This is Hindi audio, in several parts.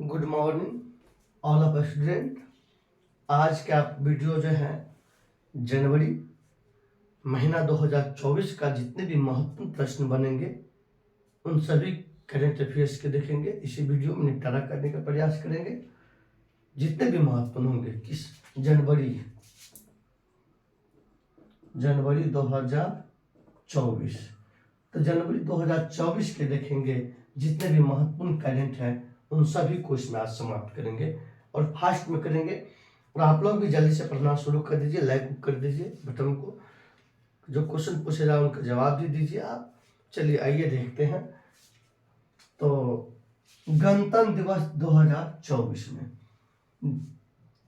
Good morning all of student. आज का वीडियो जो है जनवरी महीना 2024 का जितने भी महत्वपूर्ण प्रश्न बनेंगे उन सभी करंट अफेयर्स के देखेंगे। इसी वीडियो में निपटारा करने का प्रयास करेंगे। जितने भी महत्वपूर्ण होंगे किस जनवरी 2024, तो जनवरी 2024 के देखेंगे। जितने भी महत्वपूर्ण करंट हैं उन सभी को इसमें आज समाप्त करेंगे और फास्ट में करेंगे। और आप लोग भी जल्दी से पढ़ना शुरू कर दीजिए, लाइक कर दीजिए बटन को। जो क्वेश्चन पूछेगा उनका जवाब भी दीजिए आप। चलिए आइए देखते हैं। तो गणतंत्र दिवस 2024 में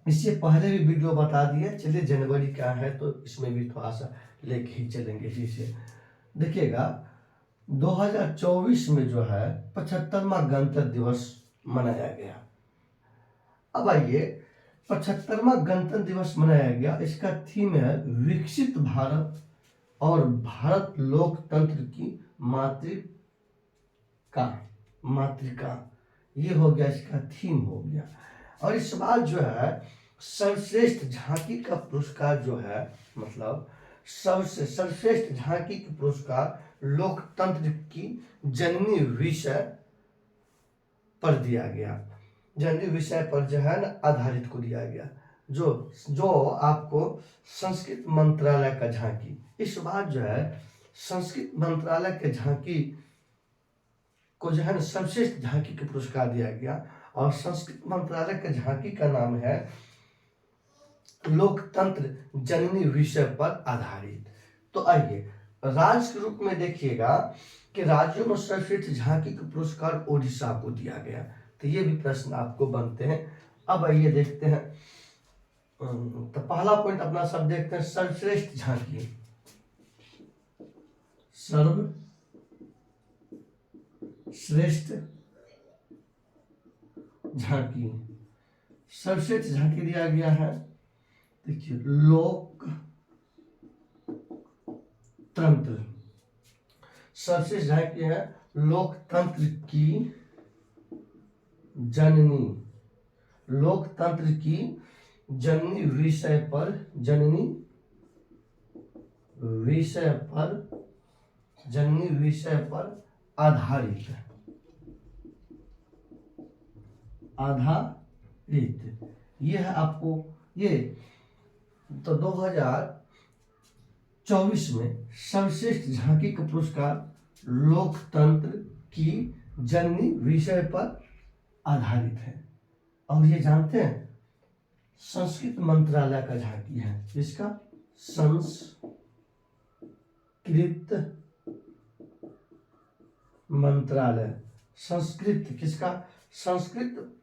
इससे पहले भी वीडियो बता दिए। चलिए जनवरी का है तो इसमें भी थोड़ा सा लेके ही चलेंगे। इसे देखिएगा 2024 में जो है 75वां गणतंत्र दिवस मनाया गया। अब आइए 75वां गणतंत्र दिवस मनाया गया, इसका थीम है विकसित भारत और भारत लोकतंत्र की मातृका। ये हो गया, इसका थीम हो गया। और इस बार जो है सर्वश्रेष्ठ झांकी का पुरस्कार जो है, मतलब सबसे सर्वश्रेष्ठ झांकी का पुरस्कार लोकतंत्र की जननी विषय पर दिया गया। जननी विषय पर जो है ना आधारित को दिया गया, जो आपको संस्कृत मंत्रालय का झांकी। इस बार जो है संस्कृत मंत्रालय के झांकी को जो है ना सर्वश्रेष्ठ झांकी का पुरस्कार दिया गया। और संस्कृत मंत्रालय के झांकी का नाम है लोकतंत्र जननी विषय पर आधारित। तो आइए राज्य के रूप में देखिएगा कि राज्यों में सर्वश्रेष्ठ झांकी का पुरस्कार ओडिशा को दिया गया। तो ये भी प्रश्न आपको बनते हैं। अब आइए देखते हैं। तो पहला पॉइंट अपना सब देखते हैं, सर्वश्रेष्ठ झांकी। सर्वश्रेष्ठ झांकी, सर्वश्रेष्ठ झांकी दिया गया है। देखिए लोकतंत्र, सर्वश्रेष्ठ झांकी है लोकतंत्र की जननी, लोकतंत्र की जननी विषय पर, जननी विषय पर आधारित। यह है आपको ये। तो 2024 में सर्वश्रेष्ठ झांकी का पुरस्कार लोकतंत्र की जननी विषय पर आधारित है। और ये जानते हैं संस्कृत मंत्रालय का झांकी है। इसका संस्कृत मंत्रालय, संस्कृत किसका, संस्कृत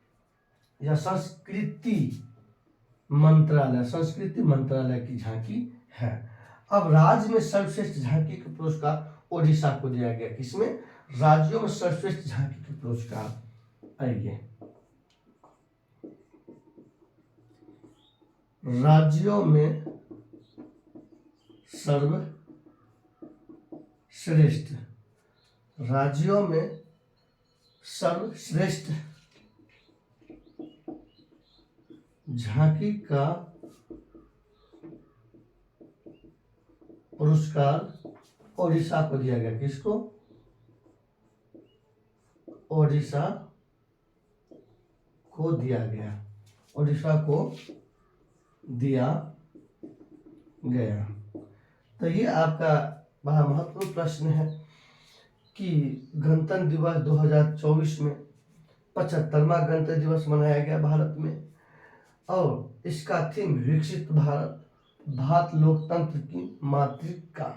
या संस्कृति मंत्रालय की झांकी है। अब राज्य में सर्वश्रेष्ठ झांकी का पुरस्कार ओडिशा को दिया गया। किसमें, राज्यों में सर्वश्रेष्ठ झांकी का पुरस्कार। आइए राज्यों में सर्वश्रेष्ठ झांकी का पुरस्कार ओडिशा को दिया गया। किसको, ओडिशा को दिया गया, ओडिशा को दिया गया। तो ये आपका बड़ा महत्वपूर्ण प्रश्न है कि गणतंत्र दिवस 2024 में 75वां गणतंत्र दिवस मनाया गया भारत में। और इसका थीम विकसित भारत, भारत लोकतंत्र की मातृका,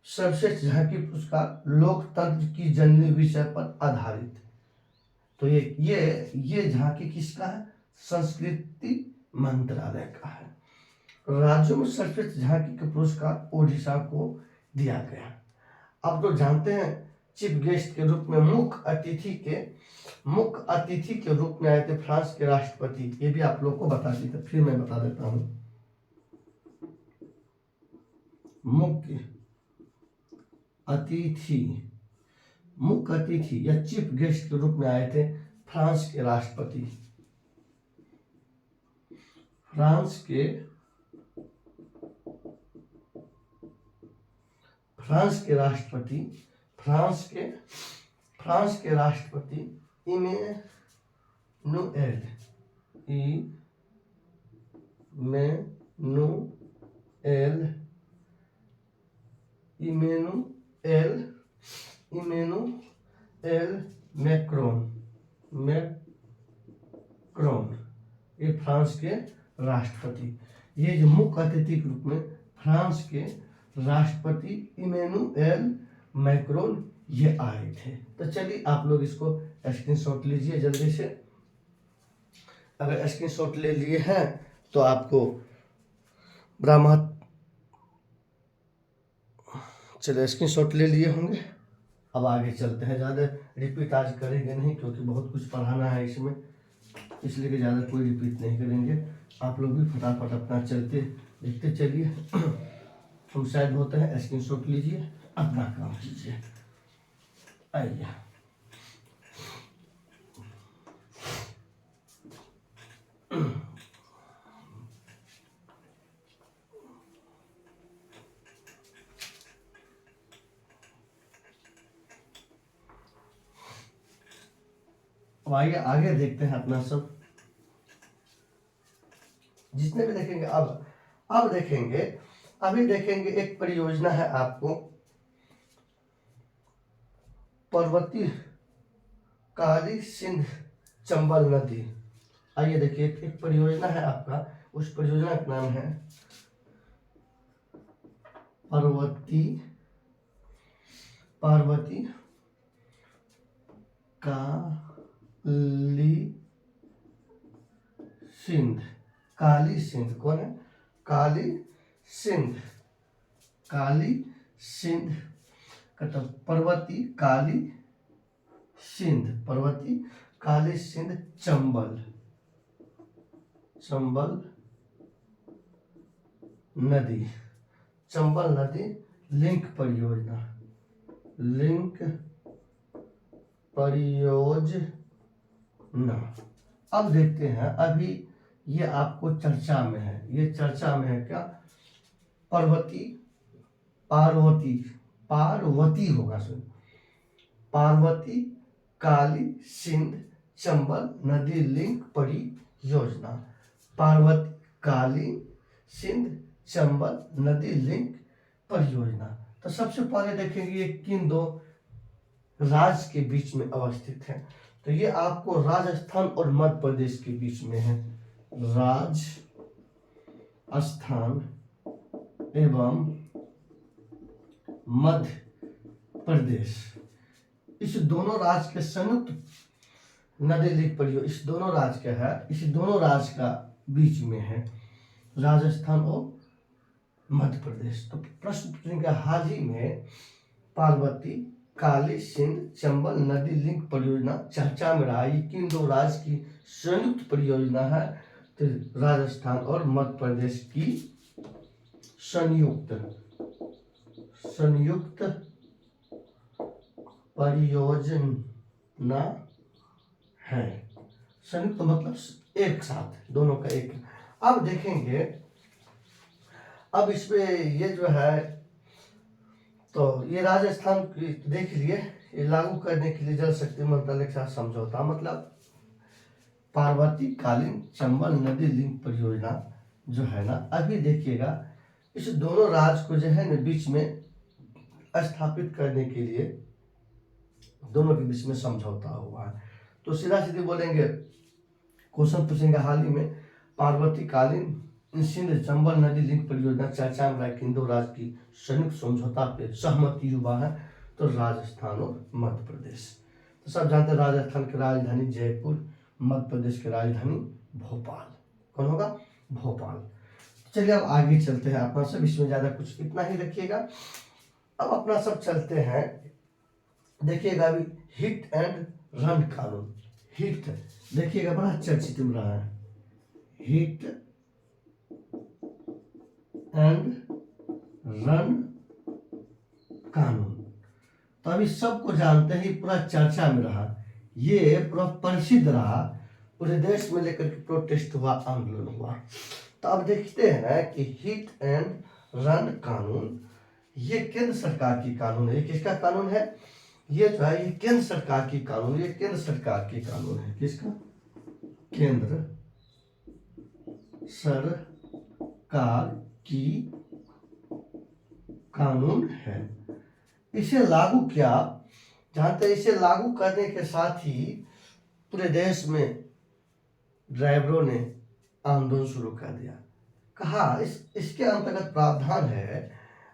सर्वश्रेष्ठ झांकी पुरस्कार लोकतंत्र की जननी विषय पर आधारित। तो ये झांकी किसका है, संस्कृति मंत्रालय का है। राज्यों में सर्वश्रेष्ठ झांकी का पुरस्कार ओडिशा को दिया गया। अब तो जानते हैं चीफ गेस्ट के रूप में, मुख्य अतिथि के रूप में आए थे फ्रांस के राष्ट्रपति। ये भी आप लोग को बता दी था, फिर मैं बता देता हूं। मुख्य अतिथि या चीफ गेस्ट के रूप में आए थे फ्रांस के राष्ट्रपति, फ्रांस के राष्ट्रपति, फ्रांस के राष्ट्रपति इमैनुएल मैक्रोन, ये फ्रांस के राष्ट्रपति, ये जो मुख्य अतिथि के रूप में फ्रांस के राष्ट्रपति इमैनुएल मैक्रोन ये आए थे। तो चलिए आप लोग इसको स्क्रीनशॉट लीजिए जल्दी से। अगर स्क्रीनशॉट ले लिए हैं तो आपको चलिए स्क्रीनशॉट ले लिए होंगे। अब आगे चलते हैं, ज़्यादा रिपीट आज करेंगे नहीं क्योंकि बहुत कुछ पढ़ाना है इसमें, इसलिए कि ज़्यादा कोई रिपीट नहीं करेंगे। आप लोग भी फटाफट अपना चलते लिखते चलिए। हम शायद होते हैं, स्क्रीनशॉट लीजिए, अपना काम कीजिए। आइए अब आगे देखते हैं अपना सब जितने भी देखेंगे। अब देखेंगे, अभी देखेंगे एक परियोजना है आपको, पर्वतीय काली सिंध चंबल नदी। आइए देखिए, एक परियोजना है आपका, उस परियोजना का नाम है पार्वती काली सिंध। कौन है? काली सिंध मतलब पर्वती काली सिंध चंबल नदी लिंक परियोजना। अब देखते हैं, अभी ये आपको चर्चा में है, क्या? पार्वती होगा, सुन, पार्वती काली सिंध चंबल नदी लिंक परियोजना, पार्वती काली सिंध चंबल नदी लिंक परियोजना। तो सबसे पहले देखेंगे ये किन दो राज्य के बीच में अवस्थित है। तो ये आपको राजस्थान और मध्य प्रदेश के बीच में है, राजस्थान एवं मध्य प्रदेश। इस दोनों राज्य के संयुक्त नदी लिंक परियोजना, इस दोनों राज्य का बीच में है, राजस्थान और मध्य प्रदेश। तो प्रश्न पूछेंगे, हाल ही में पार्वती काली सिंध चंबल नदी लिंक परियोजना चर्चा में रहा, ये किन दो राज्य की संयुक्त परियोजना है? तो राजस्थान और मध्य प्रदेश की संयुक्त परियोजना है। संयुक्त मतलब एक साथ, दोनों का एक। अब देखेंगे, अब इसमें ये जो है, तो ये राजस्थान की देख लिए, ये लागू करने के लिए जल शक्ति मंत्रालय के साथ समझौता, मतलब पार्वती कालीन चंबल नदी लिंक परियोजना जो है ना, अभी देखिएगा इस दोनों राज्य को जो है ना बीच में स्थापित करने के लिए दोनों के बीच में समझौता हुआ है। तो सीधा सीधे बोलेंगे, क्वेश्चन पूछेंगे, हाल ही में पार्वती कालीन सिंध चंबल नदी लिंक परियोजना चर्चा में किन दो राज्य की संयुक्त समझौता पे सहमति हुआ है? तो राजस्थान और मध्य प्रदेश। तो सब जानते हैं राजस्थान की राजधानी जयपुर, मध्य प्रदेश की राजधानी भोपाल। कौन होगा? भोपाल। चलिए अब आगे चलते हैं, अपना सब इसमें ज्यादा कुछ इतना ही रखिएगा। अब अपना सब चलते हैं, देखिएगा अभी हिट एंड रन कानून। हिट देखिएगा बड़ा चर्चित में रहा है, हिट एंड रन कानून। तो अभी सबको जानते हैं, पूरा चर्चा में रहा ये पूरा प्रसिद्ध रहा, पूरे देश में लेकर के प्रोटेस्ट हुआ, आंदोलन हुआ। तो अब देखते हैं कि हिट एंड रन कानून ये केंद्र सरकार की कानून है। ये किसका कानून है? ये जो है ये केंद्र सरकार की कानून, ये केंद्र सरकार की कानून है। किसका? केंद्र सरकार की कानून है। इसे लागू किया, जानते हैं, इसे लागू करने के साथ ही पूरे देश में ड्राइवरों ने आंदोलन शुरू कर दिया। कहा इसके अंतर्गत प्रावधान है,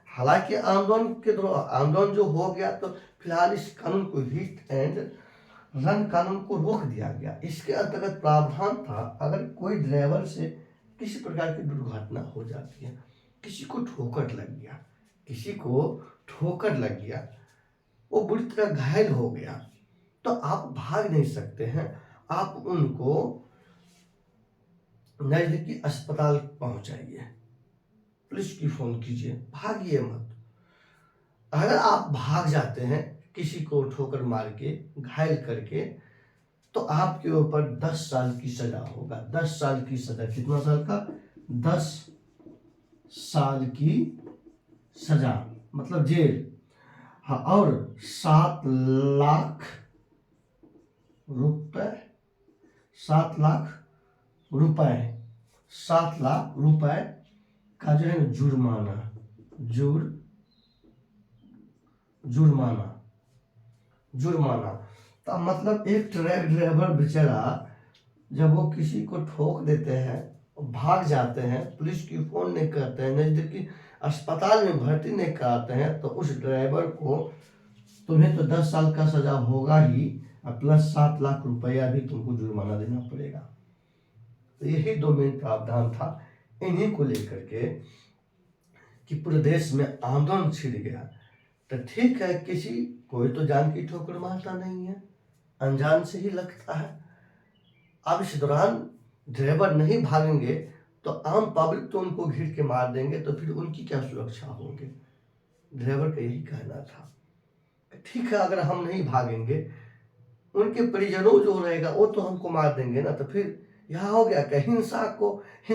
हालांकि आंदोलन जो हो गया तो फिलहाल इस कानून को हिट एंड रन कानून को रोक दिया गया। इसके अंतर्गत प्रावधान था, अगर कोई ड्राइवर से किसी प्रकार की दुर्घटना हो जाती है, किसी को ठोकर लग गया, किसी को ठोकर लग गया, वो बुरी तरह घायल हो गया, तो आप भाग नहीं सकते हैं, आप उनको नजदीकी अस्पताल पहुंचाइए, पुलिस की फोन कीजिए, भागिए मत। अगर आप भाग जाते हैं किसी को ठोकर मार के घायल करके, तो आपके ऊपर 10 साल की सजा होगा। 10 साल की सजा। कितना साल का? 10 साल की सजा, मतलब जेल। हाँ, और 7 लाख रुपए, 7 लाख रुपए, 7 लाख रुपए का जो है जुर्माना, जुर्माना। तो मतलब एक ट्रक ड्राइवर बेचारा जब वो किसी को ठोक देते हैं, भाग जाते हैं, पुलिस की फोन नहीं करते हैं, नजदीकी अस्पताल में भर्ती नहीं कराते हैं, तो उस ड्राइवर को तुम्हें तो 10 साल का सजा होगा ही, और प्लस 7 लाख रुपया भी तुमको जुर्माना देना पड़ेगा। तो यही 2 मेन प्रावधान था। इन्हीं को लेकर के कि पूरे देश में आंदोलन छिड़ गया। तो ठीक है, किसी कोई तो जान की ठोकर मारता नहीं है, अनजान से ही लगता है। अब इस दौरान ड्राइवर नहीं भागेंगे तो आम पब्लिक तो उनको घिर के मार देंगे, तो फिर उनकी क्या सुरक्षा होगी? ड्राइवर का यही कहना था। ठीक है, अगर हम नहीं भागेंगे, उनके परिजनों जो रहेगा वो तो हमको मार देंगे ना, तो फिर यहाँ हो गया कि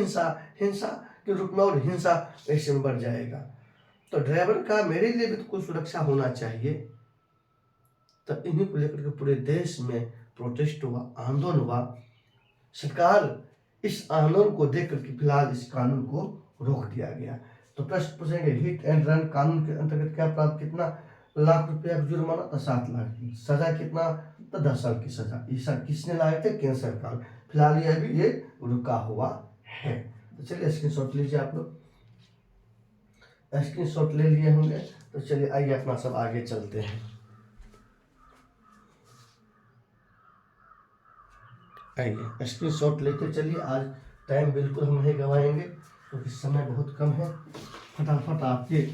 हिंसा के रूप में और हिंसा ऐसे में बढ़ जाएगा। तो ड्राइवर का मेरे लिए भी तो कोई सुरक्षा होना चाहिए। तब इन्हीं को लेकर के पूरे देश में प्रोटेस्ट हुआ, आंदोलन हुआ। सरकार इस आंदोलन को देख करके फिलहाल इस कानून को रोक दिया गया। तो प्रश्न पूछेंगे, हिट एंड रन कानून के अंतर्गत क्या प्राप्त, कितना लाख रुपया जुर्माना? तो 7 लाख की सजा। कितना? तो 10 साल की सजा। ये सब किसने लाए थे? केंद्र सरकार। फिलहाल यह भी ये रुका हुआ है। तो चलिए स्क्रीनशॉट लीजिए, आप लोग स्क्रीनशॉट ले लिए होंगे। तो चलिए आइए अपना सब आगे चलते हैं। आइए स्क्रीनशॉट लेते चलिए। आज टाइम बिल्कुल हम नहीं गवाएंगे क्योंकि समय बहुत कम है। फटाफट आपके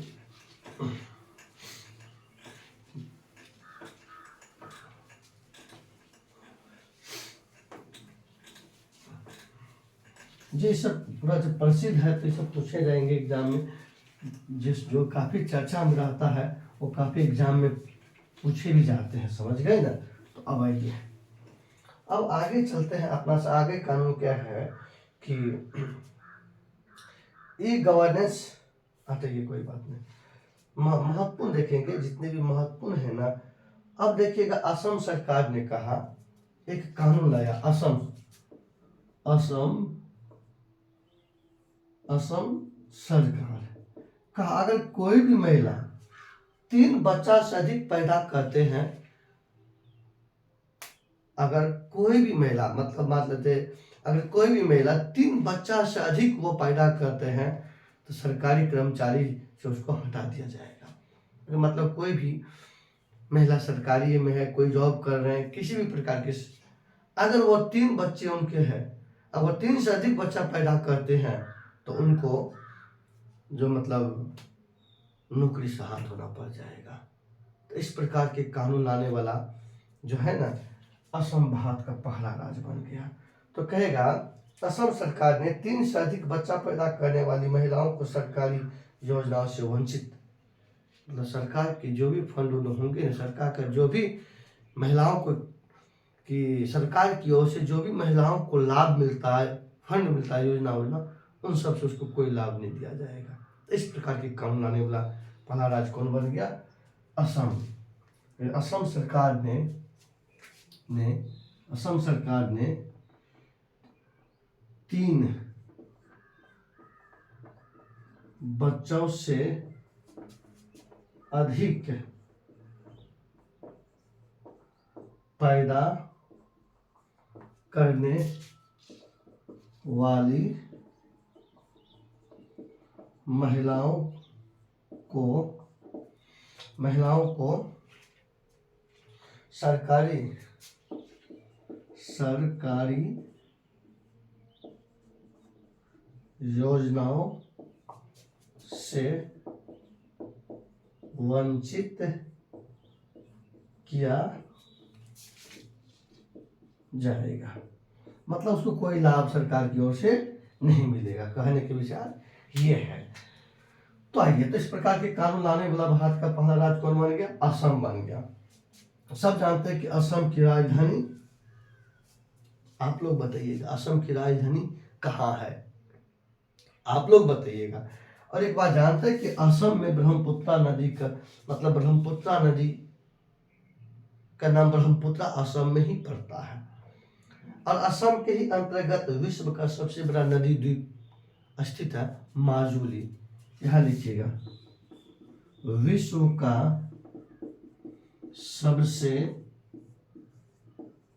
ये सब पूरा जो प्रसिद्ध है, तो ये सब पूछे जाएंगे एग्जाम में। जो काफ़ी चर्चा में रहता है वो काफ़ी एग्जाम में पूछे भी जाते हैं, समझ गए ना। तो अब आइए, अब आगे चलते हैं। अपना से आगे कानून क्या है कि ई गवर्नेंस। अच्छा, ये कोई बात नहीं, महत्वपूर्ण देखेंगे जितने भी महत्वपूर्ण है ना। अब देखिएगा, असम सरकार ने कहा, एक कानून लाया। असम सरकार कहा, अगर कोई भी महिला 3 बच्चा से अधिक पैदा करते हैं, अगर कोई भी महिला, मतलब मान लेते, अगर कोई भी महिला 3 बच्चा से अधिक वो पैदा करते हैं, तो सरकारी कर्मचारी से उसको हटा दिया जाएगा। मतलब कोई भी महिला सरकारी में है, कोई जॉब कर रहे हैं, किसी भी प्रकार के, अगर वो 3 बच्चे उनके हैं, अगर 3 से अधिक बच्चा पैदा करते हैं, तो उनको जो मतलब नौकरी से हाथ धोना पड़ जाएगा। तो इस प्रकार के कानून लाने वाला जो है ना, असम भारत का पहला राज्य बन गया। तो कहेगा, असम सरकार ने 3 से अधिक बच्चा पैदा करने वाली महिलाओं को सरकारी योजनाओं से वंचित, मतलब सरकार के जो भी फंड होंगे, सरकार का जो भी महिलाओं को कि सरकार की ओर से जो भी महिलाओं को लाभ मिलता है, फंड मिलता है, योजना उन सब से उसको कोई लाभ नहीं दिया जाएगा। इस प्रकार के कानून लाने वाला पहला राज्य कौन बन गया? असम। असम सरकार ने 3 बच्चों से अधिक पैदा करने वाली महिलाओं को सरकारी योजनाओं से वंचित किया जाएगा। मतलब उसको कोई लाभ सरकार की ओर से नहीं मिलेगा। कहने के विचार ये है। तो आइए, तो इस प्रकार के कानून लाने वाला भारत का पहला राज्य कौन बन गया? असम बन गया। सब जानते हैं कि असम की राजधानी, आप लोग बताइएगा, असम की राजधानी कहाँ है? आप लोग बताइएगा। और एक बात जानते हैं कि असम में ब्रह्मपुत्रा नदी का मतलब ब्रह्मपुत्रा नदी का नाम ब्रह्मपुत्रा असम में ही पड़ता है। और असम के ही अंतर्गत विश्व का सबसे बड़ा नदी द्वीप स्थित है, माजुली। यहां लिखिएगा, विश्व का सबसे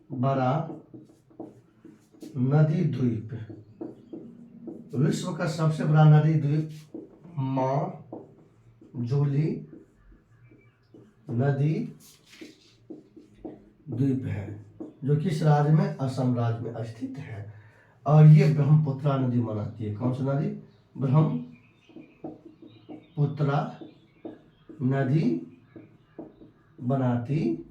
बड़ा नदी द्वीप, विश्व का सबसे बड़ा नदी द्वीप माजुली नदी द्वीप है, जो किस राज्य में? असम राज्य में स्थित है। और ये ब्रह्मपुत्रा नदी बनाती है। कौन सी नदी? ब्रह्मपुत्रा नदी बनाती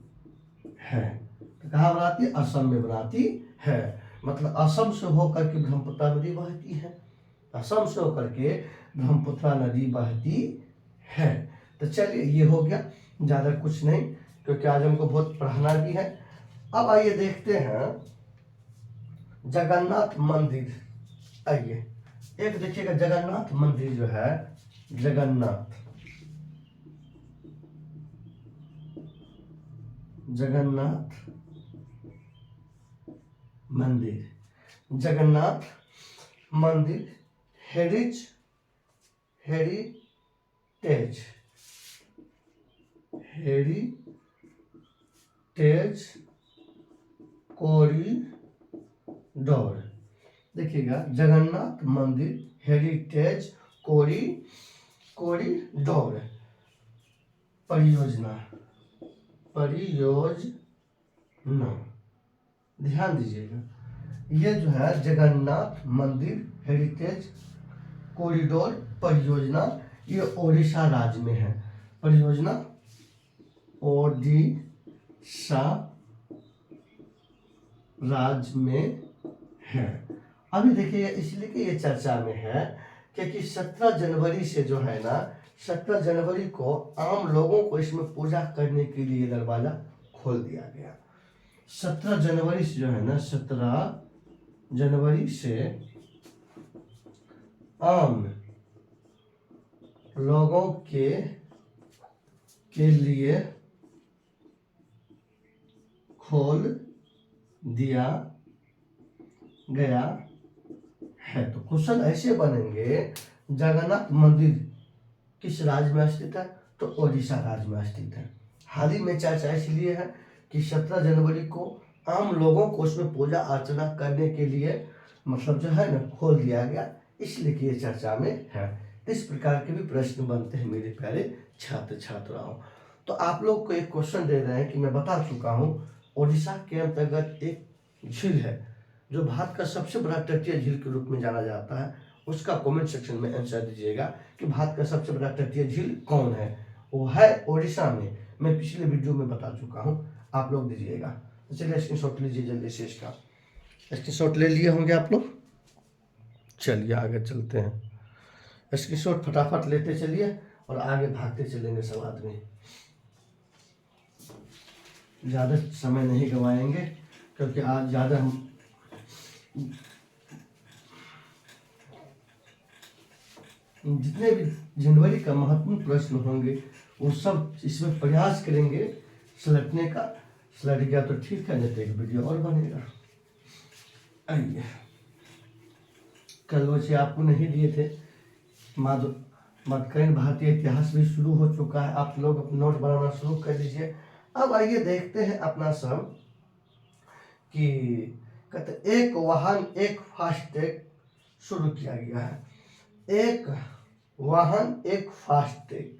है। तो कहाँ बनाती है? असम में बनाती है। मतलब असम से होकर के ब्रह्मपुत्रा नदी बहती है। असम से होकर के ब्रह्मपुत्रा नदी बहती है। तो चलिए, ये हो गया, ज़्यादा कुछ नहीं, क्योंकि आज हमको बहुत पढ़ाना भी है। अब आइए देखते हैं जगन्नाथ मंदिर। आइए, एक देखिएगा, जगन्नाथ मंदिर जो है, जगन्नाथ मंदिर हेरिटेज कॉरिडोर। देखिएगा, जगन्नाथ मंदिर हेरिटेज कॉरिडोर परियोजना, ध्यान दीजिएगा। ये जो है जगन्नाथ मंदिर हेरिटेज कॉरिडोर परियोजना, ये ओडिशा राज्य में है। परियोजना ओडिशा राज्य में है। अभी देखिए, इसलिए कि ये चर्चा में है क्योंकि 17 जनवरी से जो है ना, 17 जनवरी को आम लोगों को इसमें पूजा करने के लिए दरवाजा खोल दिया गया। 17 जनवरी से जो है ना, 17 जनवरी से आम लोगों के लिए खोल दिया गया है। तो क्वेश्चन ऐसे बनेंगे, जगन्नाथ मंदिर किस राज्य में स्थित है? तो ओडिशा राज्य में स्थित है। हाल ही में चर्चा इसलिए है कि 17 जनवरी को आम लोगों को उसमें पूजा अर्चना करने के लिए मतलब जो है ना खोल दिया गया, इसलिए कि ये चर्चा में है। इस प्रकार के भी प्रश्न बनते हैं मेरे प्यारे छात्र छात्राओं। तो आप लोग को एक क्वेश्चन दे रहे हैं कि मैं बता चुका हूँ, ओडिशा के अंतर्गत एक झील है जो भारत का सबसे बड़ा तटीय झील के रूप में जाना जाता है। उसका कमेंट सेक्शन में आंसर दीजिएगा कि भारत का सबसे बड़ा तटीय झील कौन है। वो है ओडिशा में। मैं पिछले वीडियो में बता चुका हूँ, आप लोग दीजिएगा। तो चलिए स्क्रीनशॉट लीजिए जल्दी से, इसका स्क्रीनशॉट ले लिए होंगे आप लोग। चलिए आगे चलते हैं, स्क्रीनशॉट फटाफट लेते चलिए और आगे भागते चलेंगे सब आदमी। ज़्यादा समय नहीं गवाएंगे क्योंकि आज ज़्यादा हम जितने भी जनवरी का महत्वपूर्ण प्रश्न होंगे वो सब इसमें प्रयास करेंगे सलटने का। सलट गया तो ठीक है, नहीं तो एक वीडियो और बनेगा। आइए, कल बच्चे आपको नहीं दिए थे, मध्यकालीन भारतीय इतिहास भी शुरू हो चुका है। आप लोग अपना नोट बनाना शुरू कर दीजिए। अब आइए देखते हैं अपना सब कि कहते एक वाहन एक फास्टैग शुरू किया गया है। एक वाहन एक फास्टैग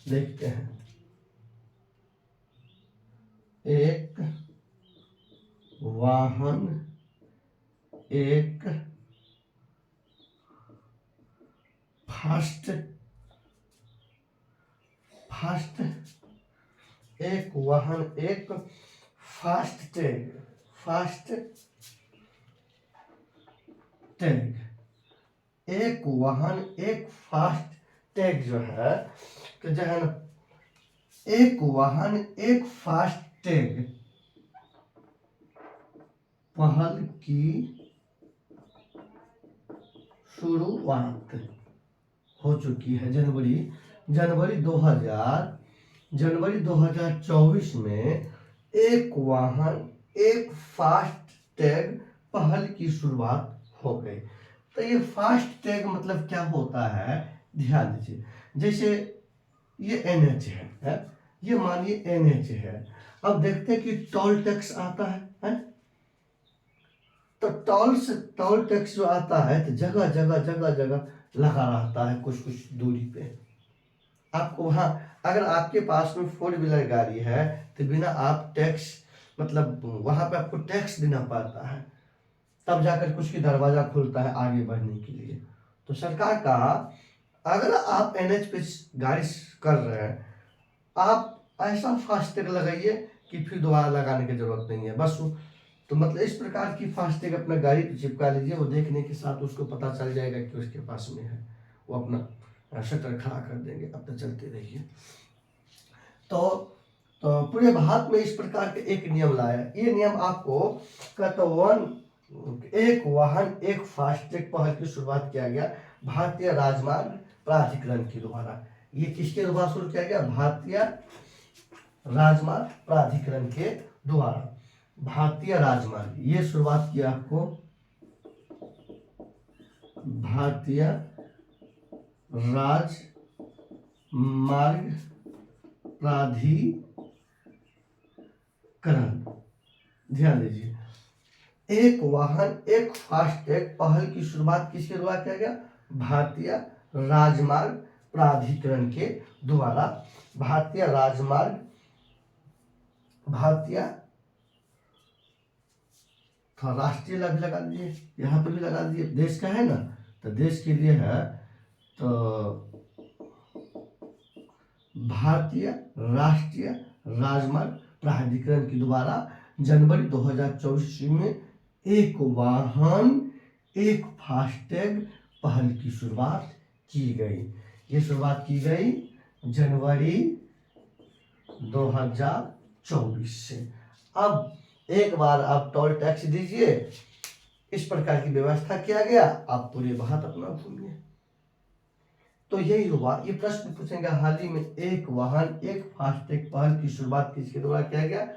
देखते हैं। एक वाहन एक एक वाहन एक फास्टैग एक वाहन एक फास्टैग जो है, तो जो है ना, एक वाहन एक फास्टैग पहल की शुरुआत हो चुकी है। जनवरी 2024 में एक वाहन एक फास्टैग पहल की शुरुआत हो गई। तो ये फास्टैग मतलब क्या होता है, ध्यान दीजिए। जैसे ये NH है, ये मानिए NH है। अब देखते हैं कि टोल टैक्स आता है? तो टोल टैक्स जो आता है तो जगह जगह लगा रहता है कुछ दूरी पे। आपको वहाँ अगर आपके पास में 4 व्हीलर गाड़ी है तो बिना आप टैक्स मतलब वहाँ पे आपको टैक्स देना पड़ता है, तब जाकर कुछ की दरवाजा खुलता है आगे बढ़ने के लिए। तो सरकार का अगर आप NH पे गाड़ी कर रहे हैं, आप ऐसा फास्टैग लगाइए कि फिर दोबारा लगाने की जरूरत नहीं है। बस तो मतलब इस प्रकार की फास्टैग अपना गाड़ी पे चिपका लीजिए। वो देखने के साथ उसको पता चल जाएगा कि उसके पास में है, वो अपना शटर खड़ा कर देंगे। अब तो चलते रहिए। तो पूरे भारत में इस प्रकार के एक नियम लाया। ये नियम आपको एक वाहन एक फास्टैग पहल की शुरुआत किया गया भारतीय राजमार्ग प्राधिकरण के द्वारा। ये किसके द्वारा शुरू किया गया? भारतीय राजमार्ग प्राधिकरण के द्वारा। भारतीय राजमार्ग ये शुरुआत किया आपको भारतीय राजमार्ग प्राधिकरण। ध्यान दीजिए, एक वाहन एक फास्टैग पहल की शुरुआत किसके द्वारा किया गया? भारतीय राजमार्ग प्राधिकरण के द्वारा। भारतीय राष्ट्रीय भी लगा दीजिए, यहाँ पे भी लगा दीजिए। देश का है ना, तो देश के लिए है तो भारतीय राष्ट्रीय राजमार्ग प्राधिकरण के द्वारा जनवरी 2024 में एक वाहन एक फास्टैग पहल की शुरुआत की गई। ये शुरुआत की गई जनवरी 2024 से। अब एक बार आप टोल टैक्स दीजिए, इस प्रकार की व्यवस्था किया गया। आप पूरे भारत अपना घूमिए। तो यही हुआ। ये प्रश्न पूछेंगे हाल ही में एक वाहन एक फास्टैग पहल की शुरुआत किसके द्वारा किया गया?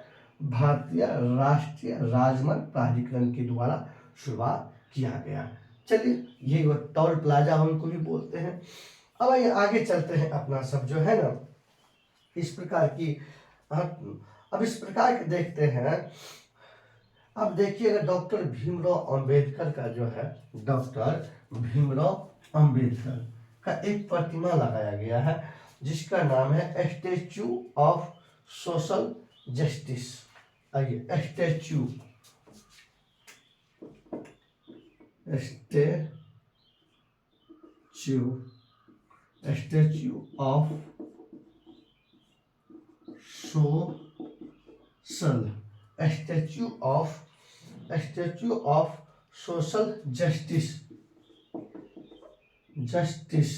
भारतीय राष्ट्रीय राजमार्ग प्राधिकरण के द्वारा शुरुआत किया गया। चलिए, यही वो टोल प्लाजा उनको भी बोलते हैं। अब आइए आगे चलते हैं। अपना सब जो है ना, इस प्रकार की अब इस प्रकार के देखते हैं। अब देखिएगा, डॉक्टर भीमराव अंबेडकर का जो है, डॉक्टर भीमराव अंबेडकर का एक प्रतिमा लगाया गया है जिसका नाम है स्टैच्यू ऑफ सोशल जस्टिस। आइए, statue of social statue of social justice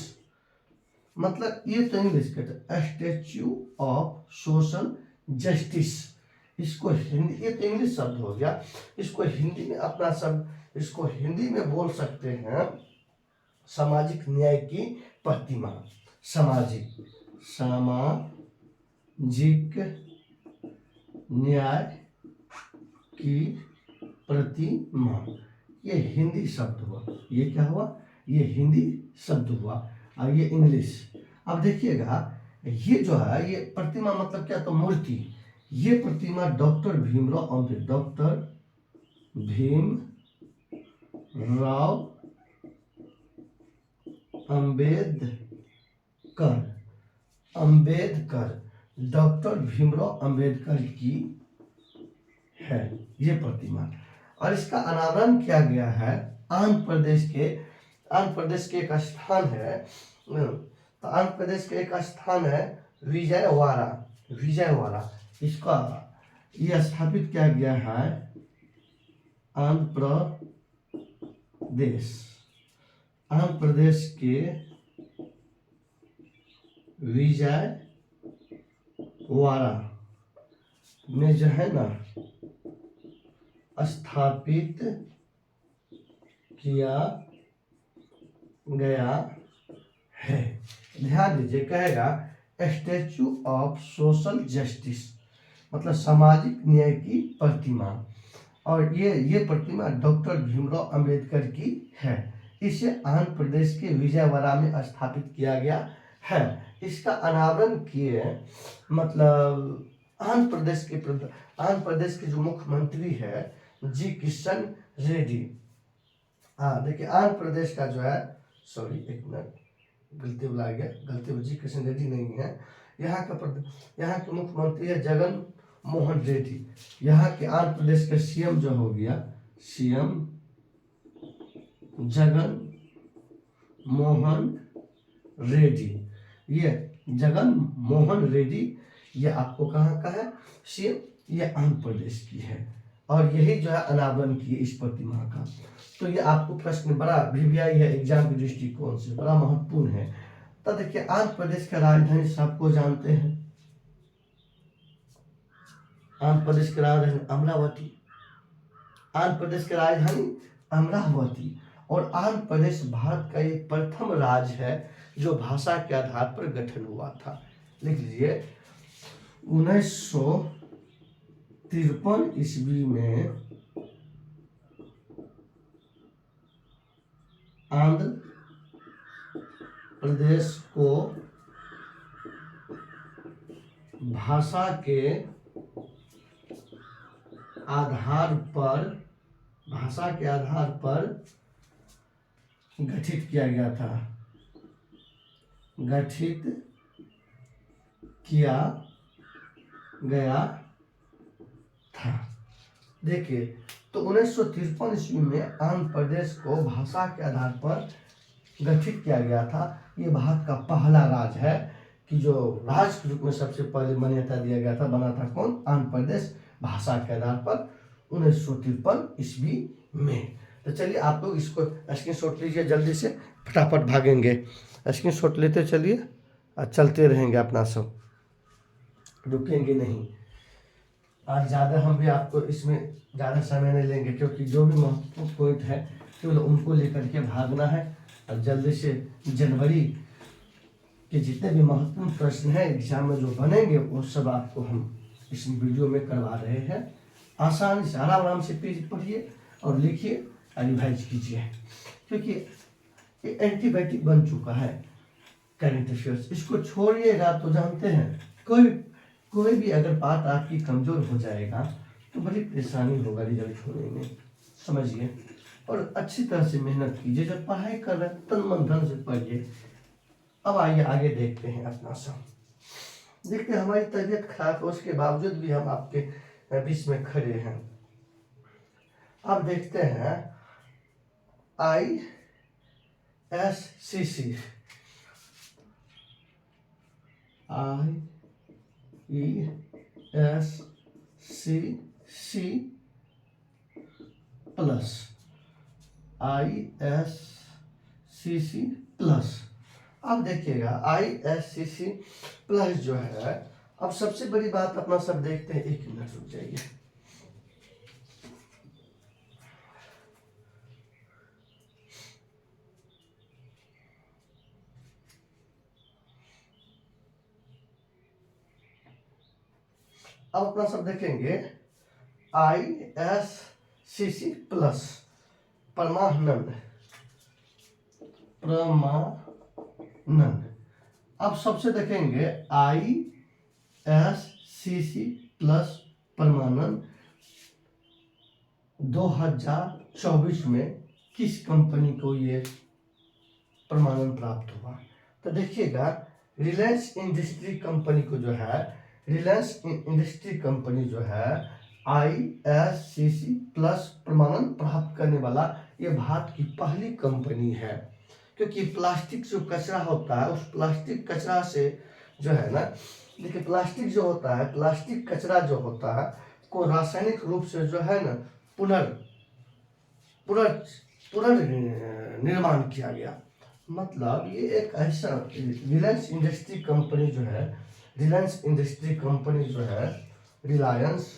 मतलब ये तो इंग्लिश कहते हैं। स्टैच्यू ऑफ सोशल जस्टिस इसको हिंदी, ये तो इंग्लिश शब्द हो गया, इसको हिंदी में अपना शब्द, इसको हिंदी में बोल सकते हैं सामाजिक न्याय की प्रतिमा। सामाजिक न्याय की प्रतिमा, ये हिंदी शब्द हुआ। ये क्या हुआ? ये हिंदी शब्द हुआ और ये इंग्लिश। अब देखिएगा, ये जो है ये प्रतिमा मतलब क्या? तो मूर्ति। ये प्रतिमा डॉक्टर भीमराव अंबेडकर, डॉक्टर भीमराव अंबेडकर की है ये प्रतिमा। और इसका अनावरण किया गया है आंध्र प्रदेश के एक स्थान है, तो आंध्र प्रदेश के एक स्थान है विजयवाड़ा। इसका यह स्थापित किया गया है आंध्र प्रदेश के विजयवाड़ा में जो है ना स्थापित किया गया है। ध्यान दीजिए, कहेगा स्टैचू ऑफ सोशल जस्टिस, मतलब सामाजिक न्याय की प्रतिमा। और ये प्रतिमा डॉक्टर भीमराव अंबेडकर की है। इसे आंध्र प्रदेश के विजयवाड़ा में स्थापित किया गया है। इसका अनावरण किए मतलब आंध्र प्रदेश के जो मुख्यमंत्री है जी किशन रेड्डी। देखिए आंध्र प्रदेश का जो है, सॉरी एक मिनट गलती बुला गया, जी किशन रेड्डी नहीं है। यहाँ के मुख्यमंत्री है जगन मोहन रेड्डी। यहाँ के आंध्र प्रदेश के सीएम जो हो गया सीएम जगन मोहन रेड्डी। ये जगन मोहन रेड्डी ये आपको कहाँ का है? सीएम, ये आंध्र प्रदेश की है। और यही जो है अनावरण की इस प्रतिमा का। तो ये आपको प्रश्न बड़ा वीवीआई है, एग्जाम के दृष्टिकोण से बड़ा महत्वपूर्ण है। तो देखिए आंध्र प्रदेश का राजधानी सबको जानते हैं, आंध्र प्रदेश की राजधानी अमरावती। आंध्र प्रदेश की राजधानी अमरावती। और आंध्र प्रदेश भारत का एक प्रथम राज्य है जो भाषा के आधार पर गठन हुआ था। लिख लीजिए 1953 ईस्वी में आंध्र प्रदेश को भाषा के आधार पर गठित किया गया था। देखिए तो 1953 ईस्वी में आंध्र प्रदेश को भाषा के आधार पर गठित किया गया था। ये भारत का पहला राज्य है कि जो राज्य के रूप में सबसे पहले मान्यता दिया गया था। बना था कौन? आंध्र प्रदेश, भाषा के आधार पर 1953 ईस्वी में। तो चलिए आप लोग इसको स्क्रीनशॉट लीजिए, जल्दी से फटाफट भागेंगे। स्क्रीनशॉट लेते चलिए और चलते रहेंगे, अपना सब रुकेंगे नहीं। आज ज़्यादा हम भी आपको इसमें ज़्यादा समय नहीं लेंगे, क्योंकि जो भी महत्वपूर्ण पॉइंट है केवल उनको लेकर के भागना है। और जल्दी से जनवरी के जितने भी महत्वपूर्ण प्रश्न हैं एग्जाम में जो बनेंगे वो सब आपको हम इस वीडियो में करवा रहे हैं। आसानी से आराम से पेज पढ़िए और लिखिए और रिवाइज कीजिए, क्योंकि ये एंटीबायोटिक बन चुका है करंट अफेयर्स। इसको छोड़िएगा तो जानते हैं कोई भी अगर बात आपकी कमजोर हो जाएगा तो बड़ी परेशानी होगा रिजल्ट होने में, समझिए। और अच्छी तरह से मेहनत कीजिए, जब पढ़ाई कर रहे हैं तन मन धन से पढ़िए। अब आइए आगे देखते हैं अपना सब। देखते हैं हमारी तबीयत खराब है उसके बावजूद भी हम आपके बीच में खड़े हैं। अब देखते हैं ISCC प्लस। अब देखिएगा ISCC प्लस जो है अब सबसे बड़ी बात अपना सब देखते हैं, 1 मिनट रुक जाइए। अब अपना सब देखेंगे ISCC प्लस परमानन। अब सबसे देखेंगे ISCC प्लस परमानन 2024 में किस कंपनी को ये प्रमाणन प्राप्त हुआ? तो देखिएगा, रिलायंस इंडस्ट्री कंपनी को जो है, रिलायंस इंडस्ट्री कंपनी जो है ISCC प्लस प्रमाणन प्राप्त करने वाला ये भारत की पहली कंपनी है। क्योंकि प्लास्टिक जो कचरा होता है, उस प्लास्टिक कचरा से जो है ना, देखिए प्लास्टिक जो होता है, प्लास्टिक कचरा जो होता है को रासायनिक रूप से जो है ना पुनर्निर्माण किया गया। मतलब ये एक ऐसा, रिलायंस इंडस्ट्री कंपनी जो है, रिलायंस इंडस्ट्री कंपनी जो है, रिलायंस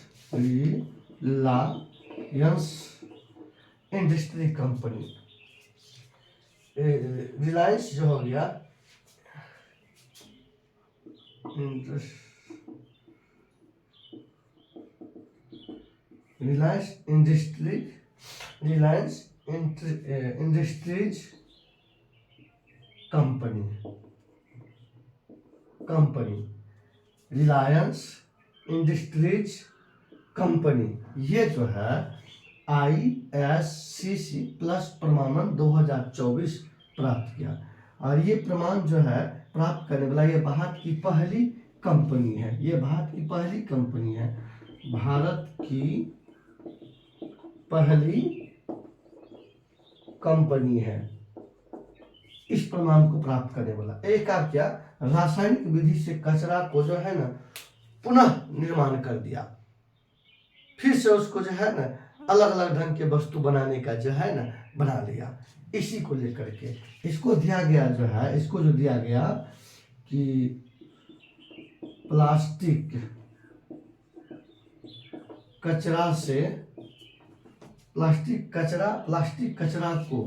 इंडस्ट्री कंपनी, रिलायंस जो हो गया Reliance industries company, Reliance industries company, ये जो है ISCC प्लस प्रमाणन 2024 प्राप्त किया। और ये प्रमाण जो है प्राप्त करने वाला ये भारत की पहली कंपनी है। ये भारत की पहली कंपनी है, भारत की पहली कंपनी है इस प्रमाण को प्राप्त करने वाला। एक आप क्या, रासायनिक विधि से कचरा को जो है ना पुनः निर्माण कर दिया, फिर से उसको जो है ना अलग अलग ढंग के वस्तु बनाने का जो है ना बना लिया। इसी को लेकर के इसको दिया गया जो है, इसको जो दिया गया कि प्लास्टिक कचरा से, प्लास्टिक कचरा को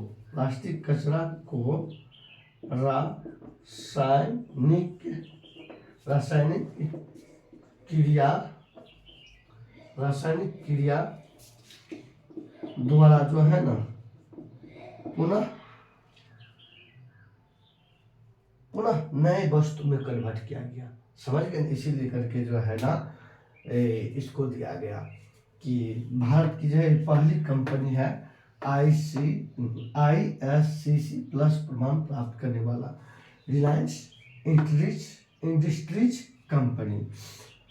रासायनिक क्रिया द्वारा जो है ना पुनः नए वस्तु में कन्वर्ट किया गया। समझ गए? इसीलिए करके जो है ना इसको दिया गया कि भारत की जो है पहली कंपनी है ISCC प्लस प्रमाण प्राप्त करने वाला रिलायंस इंडस्ट्रीज कंपनी।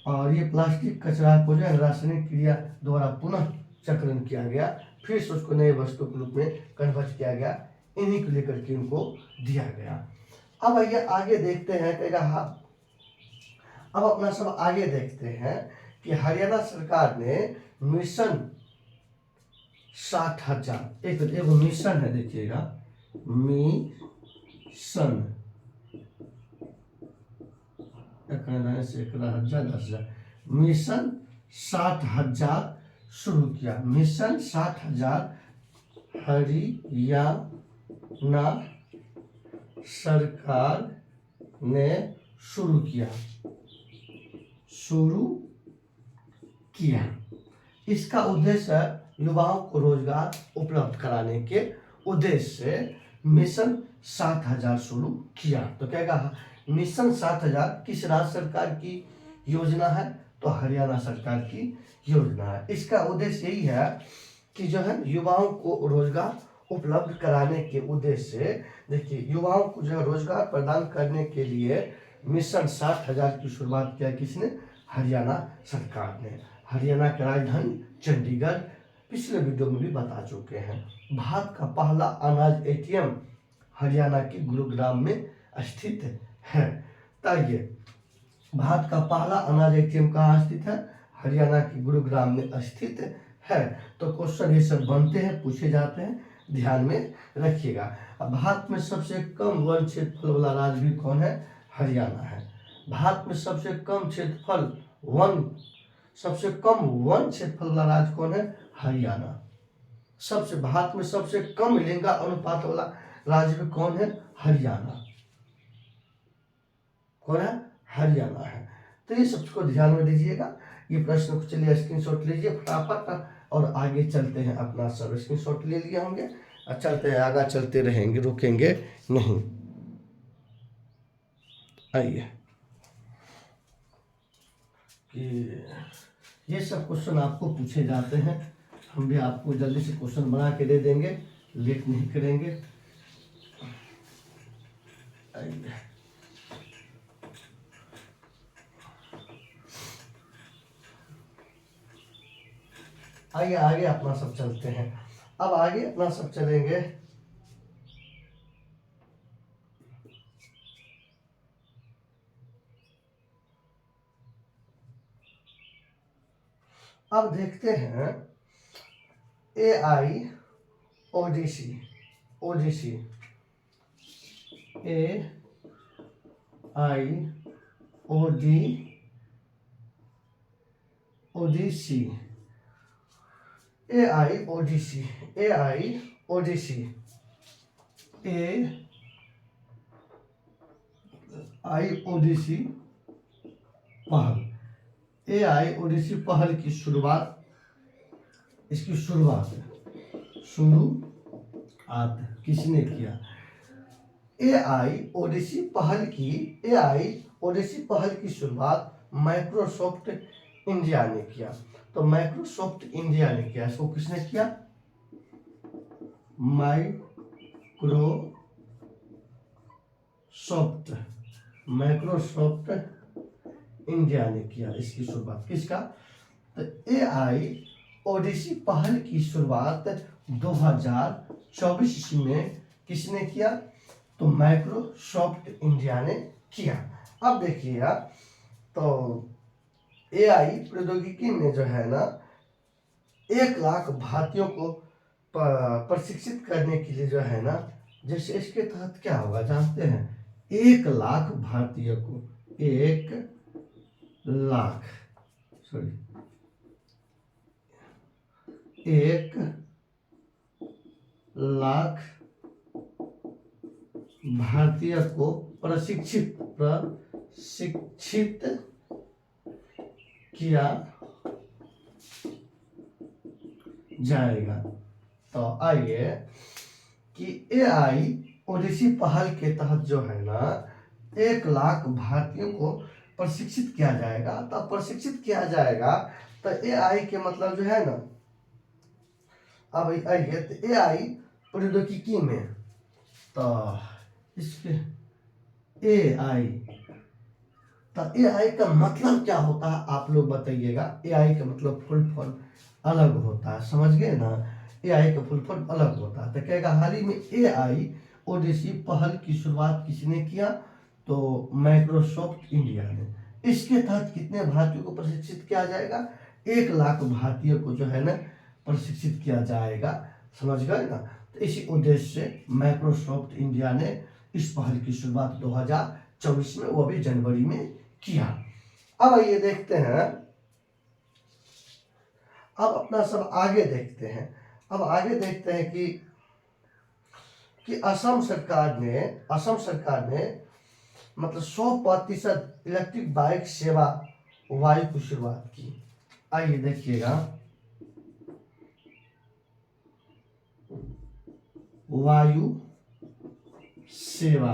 और ये प्लास्टिक कचरा को जो है रासायनिक क्रिया द्वारा पुनः चक्रण किया गया, फिर से उसको नए वस्तु के रूप में कन्वर्ट किया गया। इन्हीं को लेकर के इनको दिया गया। अब आइए आगे देखते हैं कहेगा। अब अपना सब आगे देखते हैं कि हरियाणा सरकार ने मिशन 60,000, एक मिशन है, देखिएगा मिशन 10,000 मिशन 60,000 शुरू किया। मिशन 60,000 हरियाणा सरकार ने शुरू किया। इसका उद्देश्य युवाओं को रोजगार उपलब्ध कराने के उद्देश्य से मिशन 60,000 शुरू किया। तो कहेगा मिशन 60,000 किस राज्य सरकार की योजना है? तो हरियाणा सरकार की योजना है। इसका उद्देश्य यही है कि जो है युवाओं को रोजगार उपलब्ध कराने के उद्देश्य से, देखिए युवाओं को जो है रोजगार प्रदान करने के लिए मिशन 60,000 की शुरुआत किया किसने? हरियाणा सरकार ने। हरियाणा की राजधानी चंडीगढ़ पिछले वीडियो में भी बता चुके हैं। भारत का पहला अनाज ATM हरियाणा के गुरुग्राम में स्थित है। ताइए भारत का पहला अनाज ATM कहाँ स्थित है? हरियाणा के गुरुग्राम में स्थित है। तो क्वेश्चन ये सब बनते हैं, पूछे जाते हैं, ध्यान में रखिएगा। अब भारत में सबसे कम वन क्षेत्रफल वाला राज्य भी कौन है? हरियाणा है। भारत में सबसे कम क्षेत्रफल सबसे कम वन क्षेत्रफल वाला राज्य कौन है? हरियाणा। भारत में सबसे कम लिंगा अनुपात वाला राज्य में कौन है? हरियाणा। कौन है? हरियाणा है। तो ये सबको ध्यान में दीजिएगा। ये प्रश्न को चलिए स्क्रीनशॉट लीजिए फटाफट और आगे चलते हैं। अपना सब स्क्रीनशॉट ले लिए होंगे और चलते हैं, आगे चलते रहेंगे, रुकेंगे नहीं। आइए कि ये सब क्वेश्चन आपको पूछे जाते हैं, हम भी आपको जल्दी से क्वेश्चन बना के दे देंगे, लेट नहीं करेंगे। आइए आइए आगे अपना सब चलते हैं। अब आगे अपना सब चलेंगे। अब देखते हैं AI ओडिसी पहल की शुरुआत किसने किया? AI ओडिसी पहल की शुरुआत माइक्रोसॉफ्ट इंडिया ने किया। तो माइक्रोसॉफ्ट इंडिया ने किया, इसको किसने किया? माइक्रोसॉफ्ट इंडिया ने किया इसकी शुरुआत। किसका? तो AI ओडिसी पहल की शुरुआत 2024 में किसने किया? तो माइक्रोसॉफ्ट इंडिया ने किया। अब देखिएगा, तो AI प्रौद्योगिकी में जो है ना 1 लाख भारतीयों को प्रशिक्षित करने के लिए जो है ना, जैसे इसके तहत क्या होगा जानते हैं? 1 लाख भारतीयों को 1 लाख भारतीय को प्रशिक्षित किया जाएगा। तो आइए कि AI ओडिसी पहल के तहत जो है ना 1 लाख भारतीयों को प्रशिक्षित किया जाएगा। तो प्रशिक्षित किया जाएगा तो AI के मतलब जो है ना, अब आइए तो AI प्रौद्योगिकी में, तो इसके AI का मतलब क्या होता है आप लोग बताइएगा। AI का मतलब फुल फॉर्म अलग होता है, समझ गए ना? AI का फुल फॉर्म अलग होता है। तो कहेगा हाल ही में AI ओडिसी पहल की शुरुआत किसने किया? तो माइक्रोसॉफ्ट इंडिया ने। इसके तहत कितने भारतीयों को प्रशिक्षित किया जाएगा? 1 लाख भारतीयों को जो है ना प्रशिक्षित किया जाएगा, समझ गए ना? तो इसी उद्देश्य से माइक्रोसॉफ्ट इंडिया ने इस पहल की शुरुआत 2024 में, वो भी जनवरी में किया। अब ये देखते हैं, अब अपना सब आगे देखते हैं। अब आगे देखते हैं कि असम सरकार ने मतलब 100% इलेक्ट्रिक बाइक सेवा वायु की शुरुआत की। आइए देखिएगा, वायु सेवा।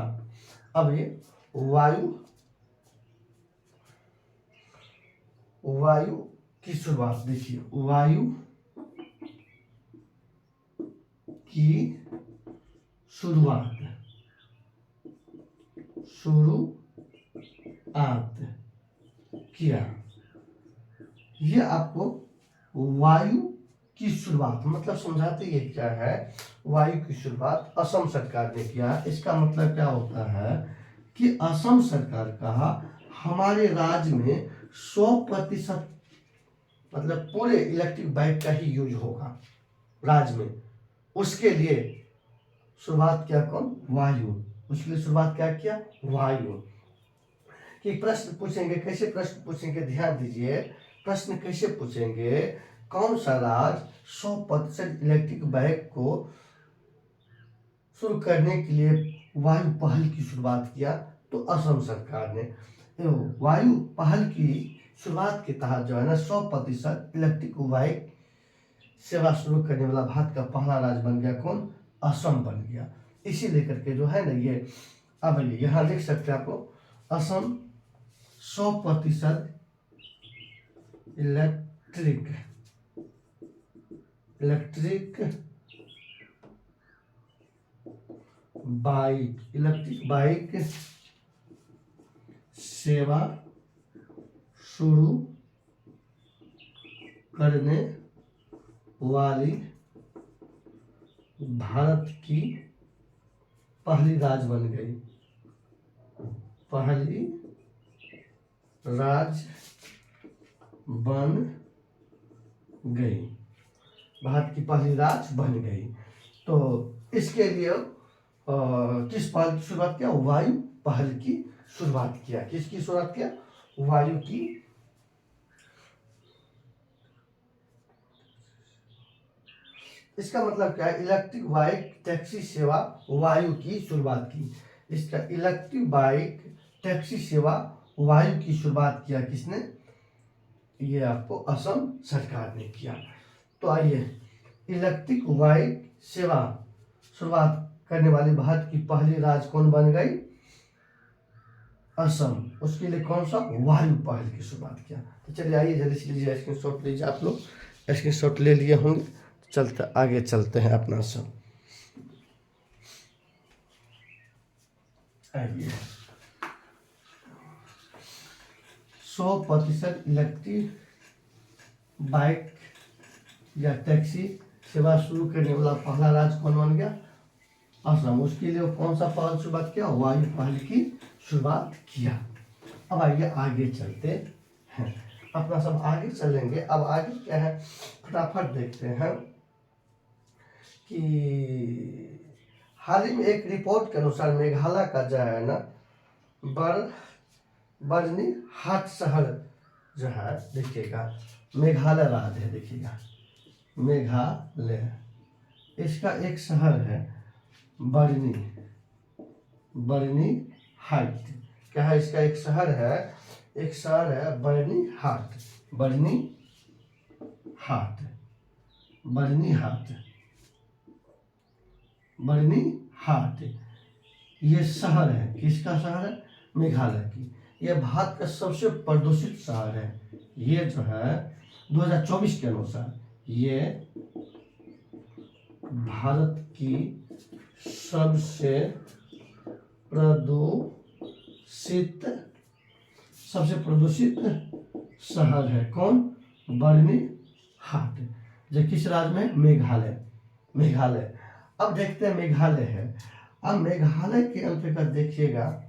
अब ये वायु की शुरुआत देखिए, वायु की शुरुआत किया। ये आपको वायु की शुरुआत मतलब समझाते ये क्या है। वायु की शुरुआत असम सरकार ने किया। इसका मतलब क्या होता है कि असम सरकार का हमारे राज्य में 100% मतलब पूरे इलेक्ट्रिक बाइक का ही यूज होगा राज्य में। उसके लिए शुरुआत क्या? कौन? वायु। उसके लिए शुरुआत क्या किया? वायु। कि प्रश्न पूछेंगे, कैसे प्रश्न पूछेंगे, ध्यान दीजिए। प्रश्न कैसे पूछेंगे, कौन सा राज्य 100% इलेक्ट्रिक बाइक को शुरू करने के लिए वायु पहल की शुरुआत किया? तो असम सरकार ने। तो वायु पहल की शुरुआत के तहत जो है ना 100% इलेक्ट्रिक बाइक सेवा शुरू करने वाला भारत का पहला राज्य बन गया कौन? असम बन गया। इसी लेकर के जो है ना ये, अब ये यहाँ लिख सकते हैं आप लोग, असम 100% इलेक्ट्रिक बाइक सेवा शुरू करने वाली भारत की पहली राज्य बन गई। पहली राज्य बन गई, भारत की पहली राज्य बन गई। तो इसके लिए किस पहल की शुरुआत किया? वायु पहल की शुरुआत किया। किसकी शुरुआत किया? वायु की। इसका मतलब क्या है? इलेक्ट्रिक बाइक टैक्सी सेवा वायु की शुरुआत की। इसका इलेक्ट्रिक बाइक टैक्सी सेवा वायु की शुरुआत किया किसने? ये आपको असम सरकार ने किया। तो आइए, इलेक्ट्रिक बाइक सेवा शुरुआत करने वाली भारत की पहली राज्य कौन बन गई? असम। उसके लिए कौन सा? वायु पहल की शुरुआत किया। तो चलिए आइए जल्दी से लीजिए, स्क्रीनशॉट लीजिए। आप लोग स्क्रीनशॉट ले लिए होंगे। चलते आगे चलते हैं अपना सब। आइए, 100% इलेक्ट्रिक बाइक या टैक्सी सेवा शुरू करने वाला पहला राज्य कौन बन गया? असम। उसके लिए कौन सा पहल शुरुआत किया? वायु पहल की शुरुआत किया। अब आइए आगे चलते हैं, अपना सब आगे चलेंगे। अब आगे क्या है, फटाफट देखते हैं कि हाल ही में एक रिपोर्ट के अनुसार मेघालय का जो है ना बरनी हाट शहर जो है, देखिएगा मेघालय राज्य है, देखिएगा मेघालय, इसका एक शहर है बरनी हाट। क्या है? इसका एक शहर है बरनी हाट। ये शहर है, किसका शहर है? मेघालय की। यह भारत का सबसे प्रदूषित शहर है। ये जो है 2024 के अनुसार ये भारत की सबसे प्रदूषित शहर है। कौन? बरनी हाट। जो किस राज्य में? मेघालय। अब देखते हैं मेघालय है। अब मेघालय के अंतर्गत देखिएगा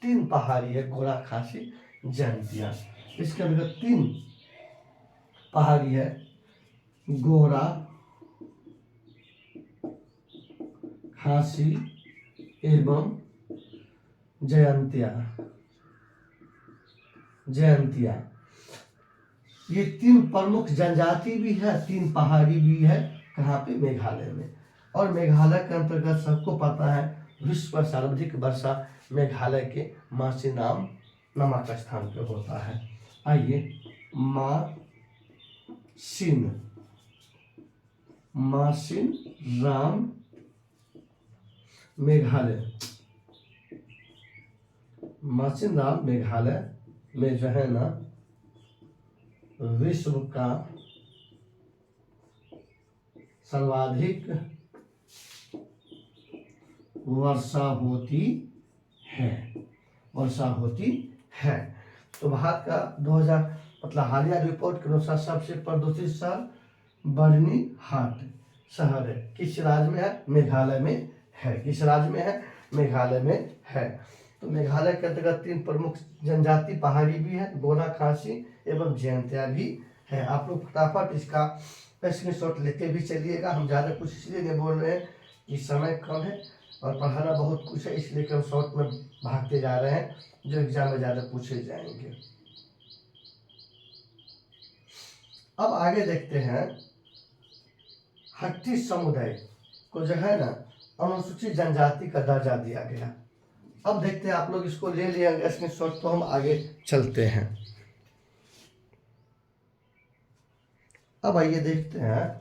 3 पहाड़ी है, गोरा, खासी, जयंतिया। इसके अंतर्गत 3 पहाड़ी है, गोरा, खासी एवं जयंतिया। ये 3 प्रमुख जनजाति भी है, 3 पहाड़ी भी है। कहाँ पे? मेघालय में। और मेघालय के अंतर्गत सबको पता है विश्व का सर्वाधिक वर्षा मेघालय के मासिन राम नामक स्थान पे होता है। आइए, मासिन राम मेघालय में जो है ना विश्व का सर्वाधिक वर्षा होती है। तो भारत का 2000 मतलब हालिया रिपोर्ट के अनुसार सबसे प्रदूषित शहर बरनी हाट शहर है। किस राज्य में है? मेघालय में है। किस राज्य में है? मेघालय में है। तो मेघालय के अंतर्गत 3 प्रमुख जनजाति पहाड़ी भी है, गोरा, खासी एवं जयंतिया भी है। आप लोग फटाफट इसका स्क्रीनशॉट लेते भी चलिएगा। हम ज़्यादा कुछ इसलिए नहीं बोल रहे हैं कि समय कम है, और पढ़ाना बहुत कुछ है, इसलिए कि हम शॉर्ट में भागते जा रहे हैं जो एग्जाम में ज़्यादा पूछे जाएंगे। अब आगे देखते हैं, हट्टी समुदाय को जो है ना अनुसूचित जनजाति का दर्जा दिया गया। अब देखते हैं, आप लोग इसको ले लिएंगे स्क्रीनशॉट, तो हम आगे चलते हैं। अब आइए देखते हैं,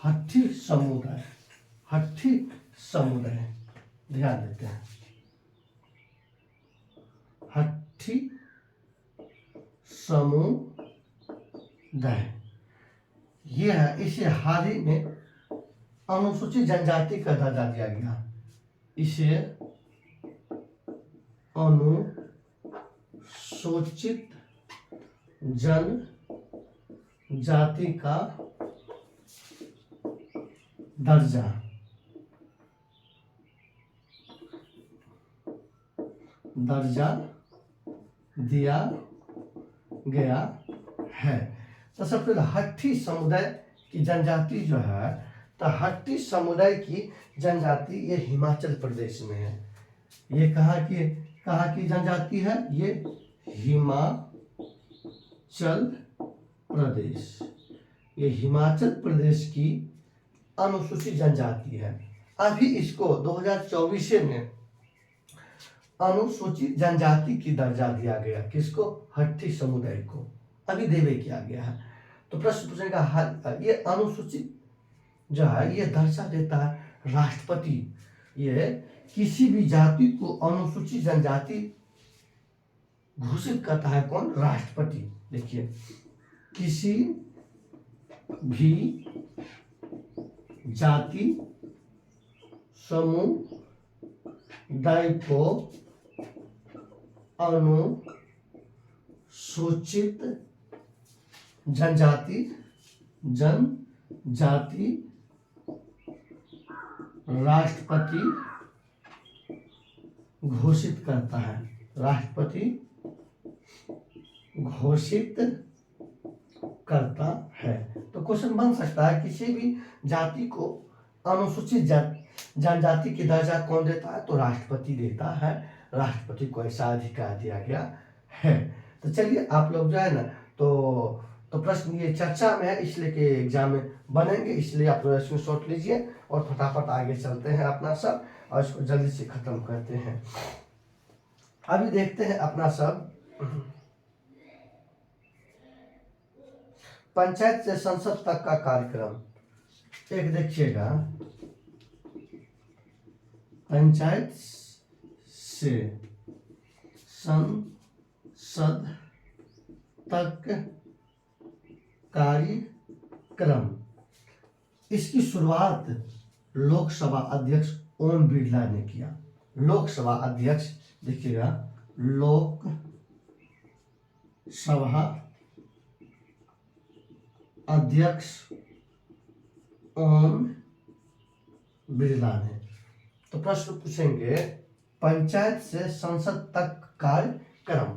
हट्टी समुदाय, हट्टी समुदाय ध्यान देते हैं, हट्टी समुदाय ये है, इसे हाल ही में अनुसूचित जनजाति का दर्जा दिया गया। इसे अनुसूचित जनजाति का दर्जा दिया गया है। तो सबसे पहले हट्टी समुदाय की जनजाति जो है, तो हट्टी समुदाय की जनजाति ये हिमाचल प्रदेश में है। ये कहाँ की जनजाति है? ये हिमाचल प्रदेश, ये हिमाचल प्रदेश की अनुसूचित जनजाति है। अभी इसको 2024 में अनुसूचित जनजाति की दर्जा दिया गया। किसको? हट्टी समुदाय को अभी देवे किया गया है। तो प्रश्न पूछेगा, ये अनुसूचित जो है ये दर्जा देता है राष्ट्रपति। ये किसी भी जाति को अनुसूचित जनजाति घोषित करता है कौन? राष्ट्रपति। देखिए, किसी भी जाति समुदाय को अनुसूचित जनजाति राष्ट्रपति घोषित करता है। राष्ट्रपति घोषित करता है। तो क्वेश्चन बन सकता है, किसी भी जाति को अनुसूचित जनजाति की दर्जा कौन देता है? तो राष्ट्रपति देता है। राष्ट्रपति को ऐसा अधिकार दिया गया है। तो चलिए, आप लोग जो है ना, तो प्रश्न ये चर्चा में है, इसलिए कि एग्जाम में बनेंगे, इसलिए आप लोग इसमें शॉर्ट लीजिए और फटाफट आगे चलते हैं अपना सब, और इसको जल्दी से खत्म करते हैं। अभी देखते हैं अपना सब पंचायत से संसद तक का कार्यक्रम। एक देखिएगा, पंचायत से संसद तक कार्यक्रम, इसकी शुरुआत लोकसभा अध्यक्ष ओम बिरला ने किया। लोकसभा अध्यक्ष देखिएगा, लोकसभा अध्यक्ष ओम बिरला ने। तो प्रश्न पूछेंगे, पंचायत से संसद तक कार्यक्रम,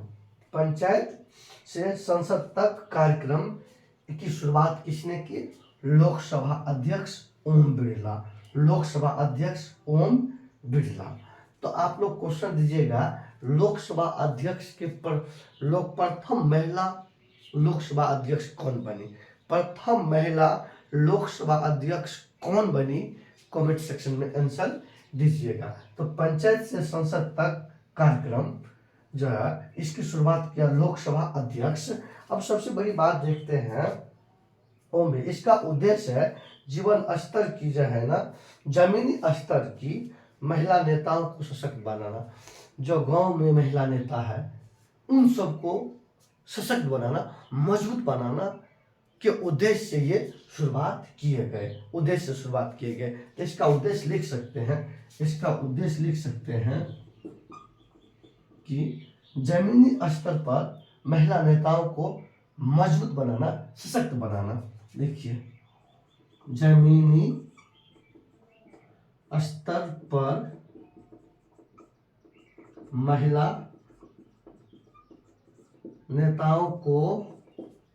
पंचायत से संसद तक कार्यक्रम की शुरुआत किसने की? लोकसभा अध्यक्ष ओम बिरला। लोकसभा अध्यक्ष ओम बिरला। तो आप लोग क्वेश्चन दीजिएगा, लोकसभा अध्यक्ष के प्रथम महिला लोकसभा अध्यक्ष कौन बनी? प्रथम महिला लोकसभा अध्यक्ष कौन बनी? कमेंट सेक्शन में आंसर दीजिएगा। तो पंचायत से संसद तक कार्यक्रम जो है, इसकी शुरुआत किया लोकसभा अध्यक्ष। अब सबसे बड़ी बात देखते हैं, ओम, इसका उद्देश्य है जीवन स्तर की जो है ना, जमीनी स्तर की महिला नेताओं को सशक्त बनाना। जो गांव में महिला नेता है उन सबको सशक्त बनाना, मजबूत बनाना के उद्देश्य से ये शुरुआत किए गए, उद्देश्य से शुरुआत किए गए। तो इसका उद्देश्य लिख सकते हैं, इसका उद्देश्य लिख सकते हैं कि जमीनी स्तर पर महिला नेताओं को मजबूत बनाना, सशक्त बनाना। देखिए, जमीनी स्तर पर महिला नेताओं को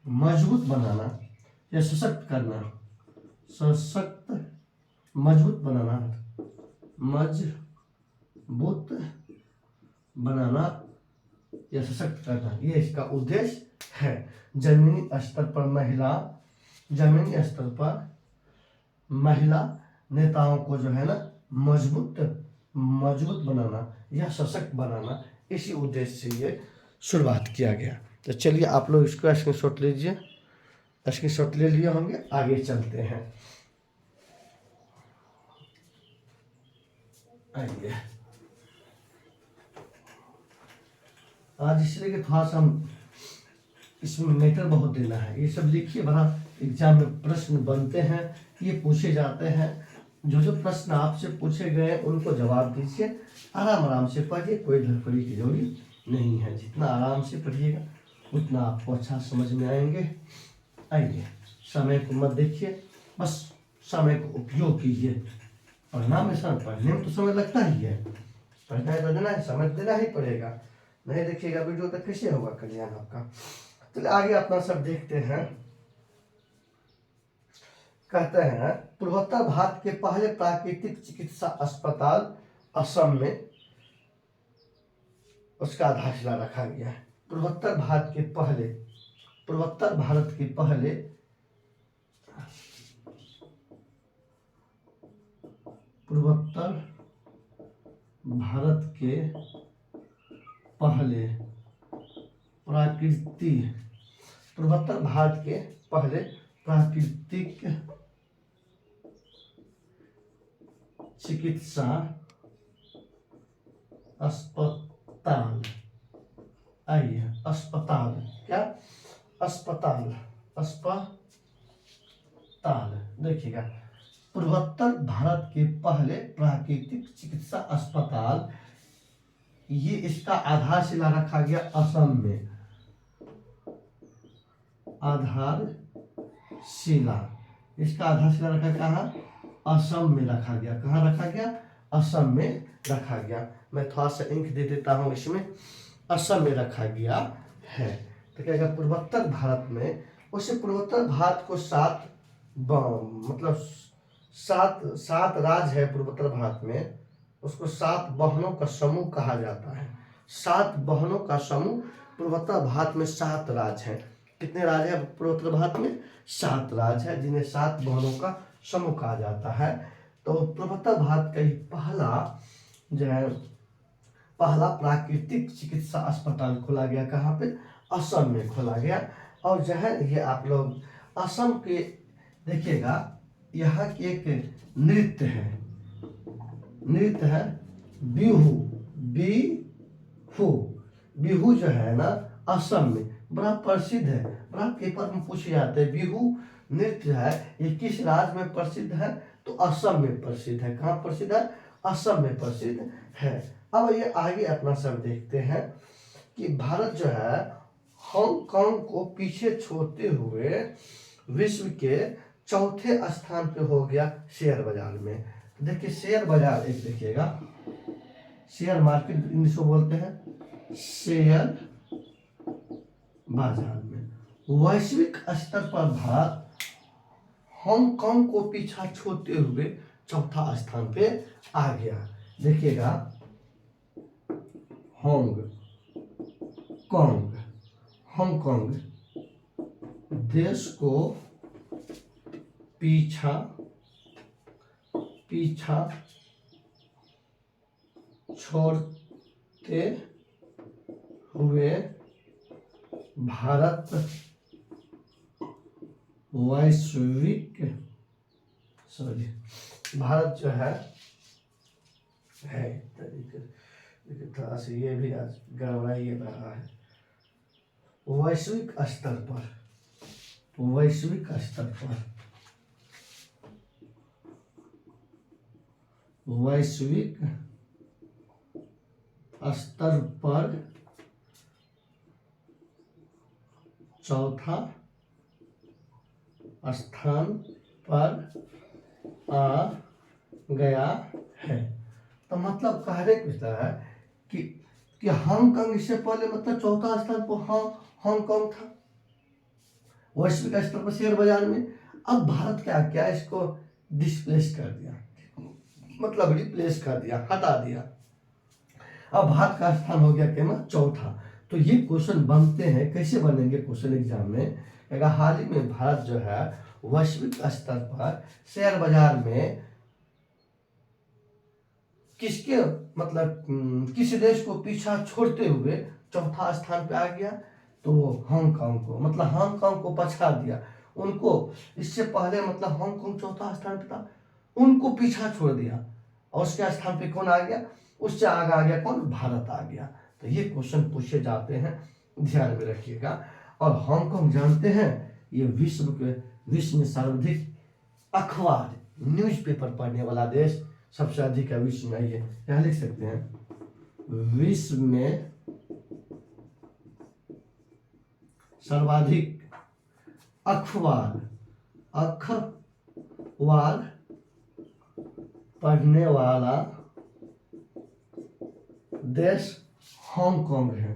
मजबूत बनाना या सशक्त करना, सशक्त मजबूत बनाना, मजबूत बनाना या सशक्त करना, ये इसका उद्देश्य है। जमीनी स्तर पर महिला नेताओं को जो है ना मजबूत बनाना या सशक्त बनाना, इसी उद्देश्य से ये शुरुआत किया गया। तो चलिए आप लोग इसको स्क्रीनशॉट लीजिए, स्क्रीनशॉट ले लिए होंगे, आगे चलते हैं। आइए आज इसलिए कि थोड़ा सा हम इसमें मैटर बहुत देना है, ये सब लिखिए, बड़ा एग्जाम में प्रश्न बनते हैं, ये पूछे जाते हैं। जो प्रश्न आपसे पूछे गए उनको जवाब दीजिए, आराम से पढ़िए, कोई धड़पड़ी की जरूरत नहीं है। जितना आराम से पढ़िएगा उतना आपको अच्छा समझ में आएंगे। आइए, समय को मत देखिए, बस समय को उपयोग कीजिए। पढ़ने में तो समय लगता ही है, पढ़ना है तो देना है, समय देना ही पड़ेगा। नहीं देखिएगा वीडियो तो कैसे होगा कल्याण आपका। चलिए आगे अपना सब देखते हैं। कहते हैं पूर्वोत्तर भारत के पहले प्राकृतिक चिकित्सा अस्पताल असम में उसका आधारशिला रखा गया है। पूर्वोत्तर भारत के पहले प्राकृतिक चिकित्सा अस्पताल, आइए अस्पताल, क्या अस्पताल देखिएगा, पूर्वोत्तर भारत के पहले प्राकृतिक चिकित्सा अस्पताल, ये इसका आधारशिला रखा गया असम में। इसका आधारशिला रखा कहाँ? असम में रखा गया। कहाँ रखा गया? असम में रखा गया। मैं थोड़ा सा इंक दे देता हूँ इसमें, असम में रखा गया है। तो क्या पूर्वोत्तर भारत में, उसे पूर्वोत्तर भारत को सात राज्य है पूर्वोत्तर भारत में, उसको 7 बहनों का समूह कहा जाता है। 7 बहनों का समूह, पूर्वोत्तर भारत में 7 राज्य हैं। कितने राज्य हैं पूर्वोत्तर भारत में? 7 राज्य है, जिन्हें 7 बहनों का समूह कहा जाता है। तो पूर्वोत्तर भारत का ही पहला प्राकृतिक चिकित्सा अस्पताल खोला गया। कहाँ पे? असम में खोला गया। और जो है ये आप लोग असम के देखिएगा, यहाँ की एक नृत्य है बिहू जो है ना, असम में बड़ा प्रसिद्ध है, बड़ा पेपर में पूछे जाते हैं। बिहू नृत्य है, ये किस राज्य में प्रसिद्ध है? तो असम में प्रसिद्ध है। कहाँ प्रसिद्ध है? असम में प्रसिद्ध है। अब ये आगे अपना सब देखते हैं कि भारत जो है हांगकांग को पीछे छोड़ते हुए विश्व के 4थे स्थान पे हो गया शेयर बाजार में। देखिए शेयर बाजार, एक देखिएगा, शेयर मार्केट इंग्लिश में बोलते हैं, शेयर बाजार में वैश्विक स्तर पर भारत हांगकांग को पीछा छोड़ते हुए 4था स्थान पे आ गया। देखिएगा हांगकांग देश को पीछा छोड़ते हुए भारत जो है थोड़ा सा ये भी आज गड़बड़ा ये रहा है। वैश्विक स्तर पर चौथा स्थान पर आ गया है। तो मतलब कहने को है कि हांगकांग इससे पहले मतलब 4था स्थान पर हांगकांग था वैश्विक स्तर पर शेयर बाजार में। अब भारत क्या क्या इसको डिस्प्लेस कर दिया, मतलब रिप्लेस कर दिया, हटा दिया। अब भारत का स्थान हो गया क्या ना, चौथा। तो ये क्वेश्चन बनते हैं, कैसे बनेंगे क्वेश्चन एग्जाम में, अगर हाल ही में भारत जो है वैश्विक स्तर पर शेयर बाजार में किसके मतलब किस देश को पीछा छोड़ते हुए चौथा स्थान पे आ गया, तो हांगकांग को, मतलब हांगकांग को पछा दिया उनको। इससे पहले मतलब हांगकांग चौथा स्थान पे था, उनको पीछा छोड़ दिया, और उसके स्थान पे कौन आ गया, उससे आगे आ गया कौन, भारत आ गया। तो ये क्वेश्चन पूछे जाते हैं, ध्यान में रखिएगा। और हांगकांग जानते हैं ये विश्व में सर्वाधिक अखबार न्यूज़पेपर पढ़ने वाला देश सबसे अधिक है विश्व में। ये यहाँ लिख सकते हैं, विश्व में सर्वाधिक अखबार पढ़ने वाला देश हांगकांग है।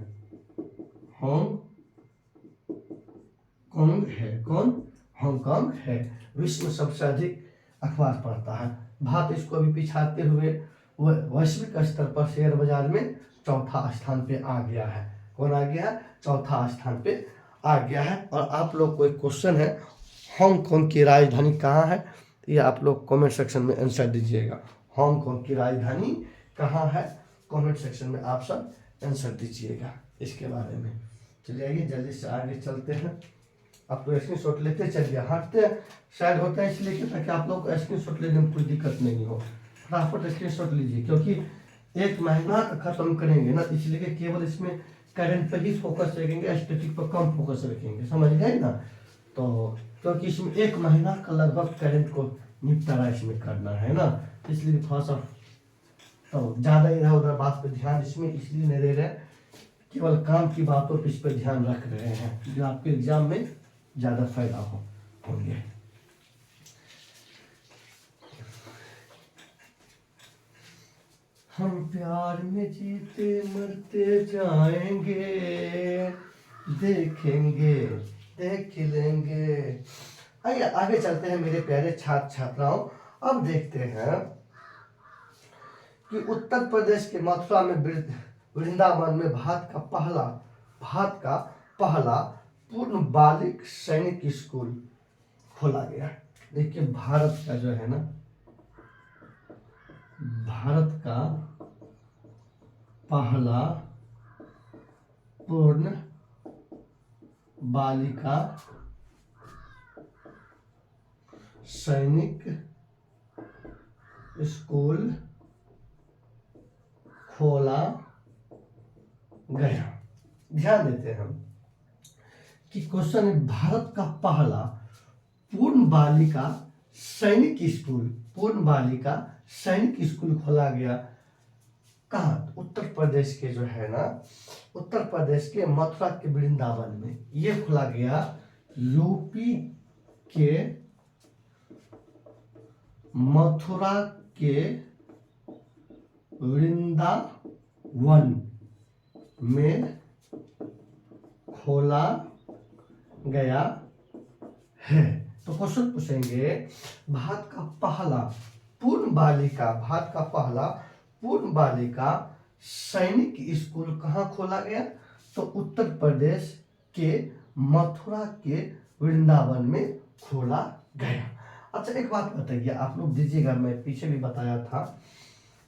हांगकांग है, कौन, हांगकांग है। विश्व में सबसे अधिक अखबार पढ़ता है। भारत इसको अभी पिछाते हुए वैश्विक स्तर पर शेयर बाजार में चौथा स्थान पे आ गया है। कौन आ गया है, चौथा स्थान पे आ गया है। और आप लोग को एक क्वेश्चन है, हांगकांग की राजधानी कहाँ है, ये आप लोग कमेंट सेक्शन में आंसर दीजिएगा। हांगकांग की राजधानी कहाँ है, कमेंट सेक्शन में आप सब आंसर दीजिएगा इसके बारे में। चलिए आइए जल्दी से आगे चलते हैं। आप लोग स्क्रीन शॉट लेते चलिए, हटते शायद होता है इसलिए कि ताकि आप लोग को स्क्रीन शॉट लेने में कोई दिक्कत नहीं हो। फटाफट स्क्रीन शॉट लीजिए, क्योंकि एक महीना खत्म करेंगे ना, इसलिए कि केवल इसमें करंट पर ही फोकस रखेंगे, स्टैटिक पर कम फोकस रखेंगे, समझ गए ना। तो क्योंकि इसमें एक महीना का लगभग करंट को निपटारा इसमें करना है ना, इसलिए थोड़ा सा तो ज़्यादा इधर उधर बात पे ध्यान इसमें इसलिए नहीं दे रहे, केवल काम की बातों पर इस पर ध्यान रख रहे हैं जो आपके एग्जाम में ज़्यादा फायदा होंगे। हम प्यार में जीते मरते जाएंगे, देखेंगे देख लेंगे। आइए आगे चलते हैं मेरे प्यारे छात्र छात्राओं। अब देखते हैं कि उत्तर प्रदेश के मथुरा में वृंदावन में भारत का पहला पूर्ण बालिक सैनिक स्कूल खोला गया। देखिए भारत का जो है ना, भारत का पहला पूर्ण बालिका सैनिक स्कूल खोला गया। ध्यान देते हैं हम कि क्वेश्चन है, भारत का पहला पूर्ण बालिका सैनिक स्कूल खोला गया कहाँ, उत्तर प्रदेश के जो है ना, उत्तर प्रदेश के मथुरा के वृंदावन में ये खोला गया। यूपी के मथुरा के वृंदावन में खोला गया है। तो क्वेश्चन पूछेंगे, भारत का पहला पूर्ण बालिका सैनिक स्कूल कहाँ खोला गया, तो उत्तर प्रदेश के मथुरा के वृंदावन में खोला गया। अच्छा एक बात बताइए, आप लोग दीजिएगा, मैं पीछे भी बताया था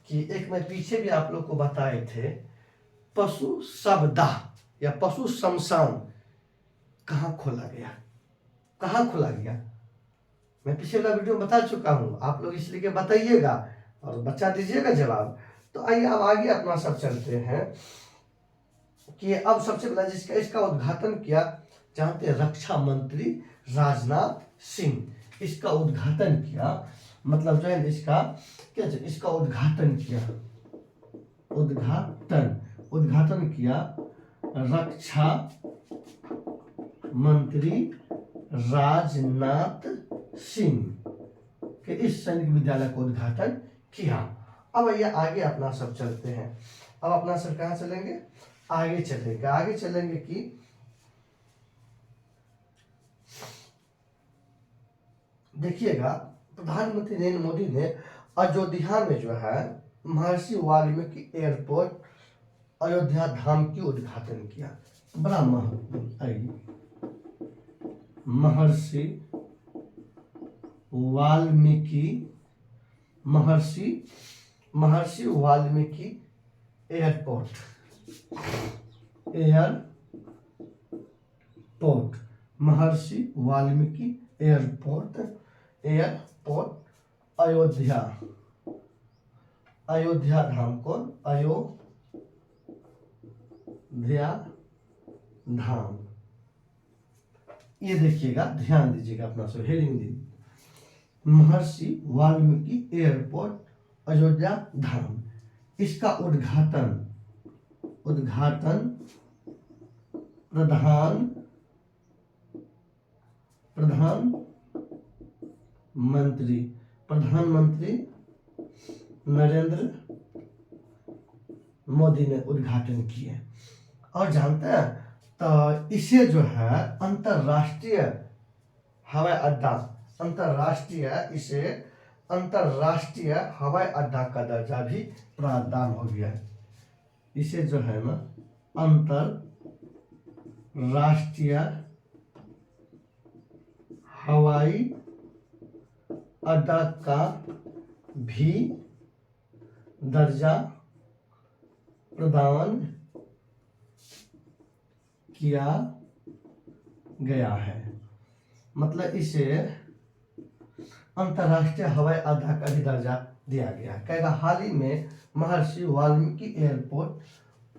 कि मैं पीछे भी आप लोग को बताए थे, पशु शवदाह या पशु शमशान कहाँ खोला गया, मैं पिछले वाला वीडियो में बता चुका हूँ, आप लोग इसलिए बताइएगा और बच्चा दीजिएगा जवाब। तो आइए अब आगे अपना सब चलते हैं कि अब सबसे पहले इसका उद्घाटन किया, जानते हैं, रक्षा मंत्री राजनाथ सिंह इसका उद्घाटन किया। मतलब जो है इसका उद्घाटन किया रक्षा मंत्री राजनाथ सिंह के इस सैनिक विद्यालय का उद्घाटन किया। अब ये आगे अपना सब चलते हैं। अब अपना सब कहाँ चलेंगे, आगे चलेंगे कि देखिएगा, प्रधानमंत्री नरेंद्र मोदी ने अयोध्या में जो है महर्षि वाल्मीकि एयरपोर्ट अयोध्या धाम की उद्घाटन किया। बड़ा महत्वपूर्ण आई महर्षि वाल्मीकि महर्षि वाल्मीकि एयरपोर्ट महर्षि वाल्मीकि एयरपोर्ट अयोध्या धाम को अयोध्या धाम। ये देखिएगा, ध्यान दीजिएगा अपना सब हेडिंग दी, महर्षि वाल्मीकि एयरपोर्ट अयोध्या धाम। इसका उद्घाटन प्रधानमंत्री नरेंद्र मोदी ने उद्घाटन किए। और जानते हैं, तो इसे जो है अंतरराष्ट्रीय हवाई अड्डा का दर्जा भी प्रदान हो गया है। इसे जो है ना अंतरराष्ट्रीय हवाई अड्डा का भी दर्जा प्रदान किया गया है। मतलब इसे अंतरराष्ट्रीय हवाई अड्डा का भी दर्जा दिया गया है। कहेगा, हाल ही में महर्षि वाल्मीकि एयरपोर्ट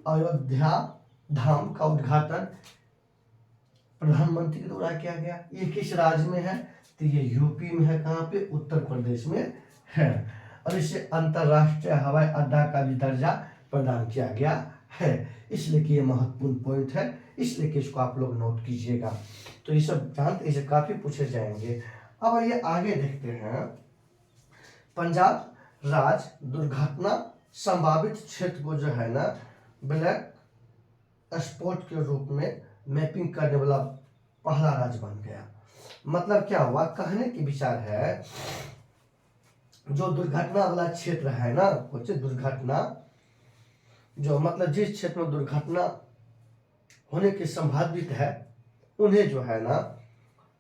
अयोध्या धाम का उद्घाटन प्रधानमंत्री के द्वारा किया गया। ये किस राज्य में है? तो ये यूपी में है। कहाँ पे? उत्तर प्रदेश में है। और इसे अंतरराष्ट्रीय हवाई अड्डा का भी दर्जा प्रदान किया गया है। इसलिए कि ये महत्वपूर्ण पॉइंट है, इसलिए कि इसको आप लोग नोट कीजिएगा। तो ये सब जानते, इसे काफी पूछे जाएंगे। अब ये आगे देखते हैं, पंजाब राज्य दुर्घटना संभावित क्षेत्र को जो है ना ब्लैक स्पॉट के रूप में मैपिंग करने वाला पहला राज्य बन गया। मतलब क्या हुआ? कहने की विचार है, जो दुर्घटना वाला क्षेत्र है ना, कुछ दुर्घटना जो मतलब जिस क्षेत्र में दुर्घटना होने की संभावित है, उन्हें जो है ना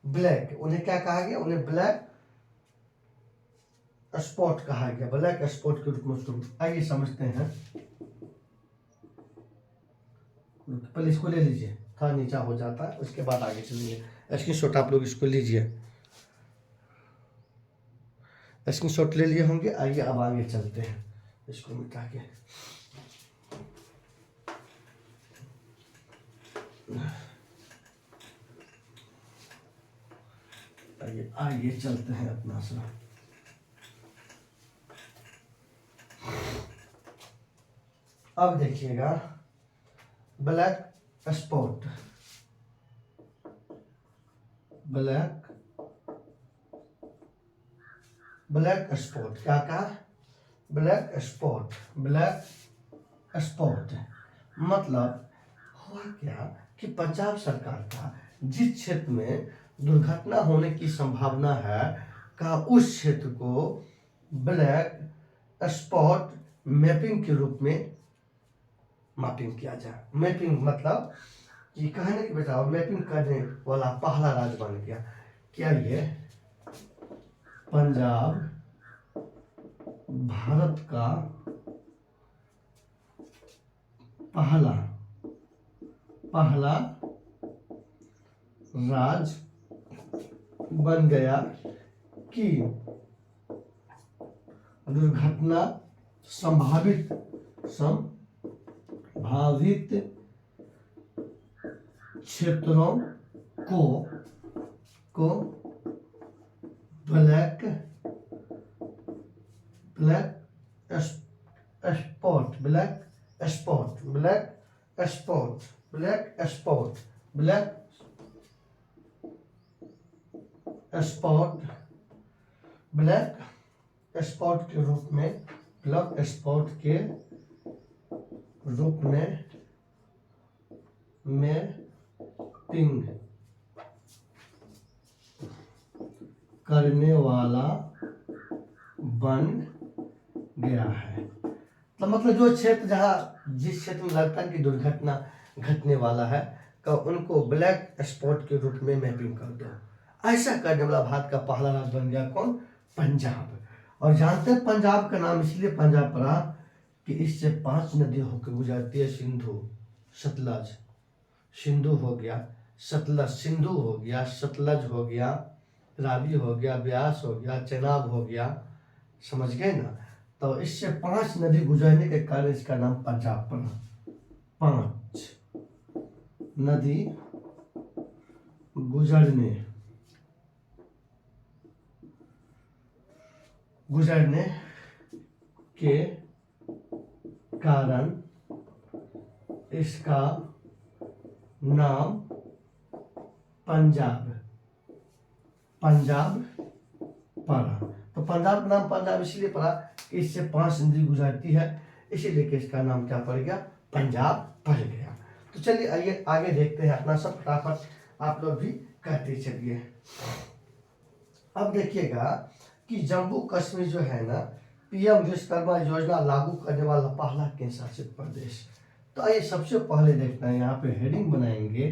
ब्लैक, उन्हें क्या कहा गया? उन्हें ब्लैक स्पॉट कहा गया। ब्लैक स्पॉट के रूप में उसको आइए समझते हैं। पहले इसको ले लीजिए, थोड़ा नीचा हो जाता है, उसके बाद आगे चलिए। स्क्रीनशॉट आप लोग इसको लीजिए, स्क्रीनशॉट ले लिए होंगे। आइए अब आगे चलते हैं, इसको मिटा के। आइए चलते हैं अपना सा। अब देखिएगा, ब्लैक स्पॉट क्या कहा? ब्लैक स्पॉट मतलब हुआ क्या कि पंजाब सरकार का जिस क्षेत्र में दुर्घटना होने की संभावना है का उस क्षेत्र को ब्लैक स्पॉट मैपिंग के रूप में मैपिंग किया जाए। मैपिंग मतलब कि कहने के बजाय मैपिंग करने वाला पहला राज्य बन गया। क्या ये पंजाब भारत का पहला राज्य बन गया कि दुर्घटना संभावित क्षेत्रों को ब्लैक स्पॉट के रूप में मैपिंग करने वाला बन गया है। तो मतलब जो क्षेत्र जहाँ जिस क्षेत्र में लगता है कि दुर्घटना घटने वाला है तो उनको ब्लैक स्पॉट के रूप में मैपिंग कर दो। ऐसा करने वाला भारत का पहला राज्य बन गया कौन? पंजाब। और जानते हैं पंजाब का नाम इसलिए पंजाब पड़ा कि इससे 5 नदी होकर गुजरती है। सिंधु, सतलज, सिंधु हो गया, सतलज, सिंधु हो गया, सतलज हो गया, रावी हो गया, ब्यास हो गया, चेनाब हो गया, समझ गए ना। तो इससे 5 नदी गुजरने के कारण इसका नाम पंजाब पड़ा। 5 नदी गुजरने के कारण इसका नाम पंजाब पड़ा। तो पंजाब का नाम पंजाब इसलिए पड़ा कि इससे 5 नदी गुजरती है, इसीलिए कि इसका नाम क्या पड़ गया? पंजाब पड़ गया। तो चलिए आइए आगे देखते हैं अपना सब फटाफट आप लोग भी कहते चलिए। अब देखिएगा कि जम्मू कश्मीर जो है ना, पीएम विश्वकर्मा योजना लागू करने वाला पहला केंद्र शासित प्रदेश। तो आइए सबसे पहले देखते हैं, यहाँ पे हेडिंग बनाएंगे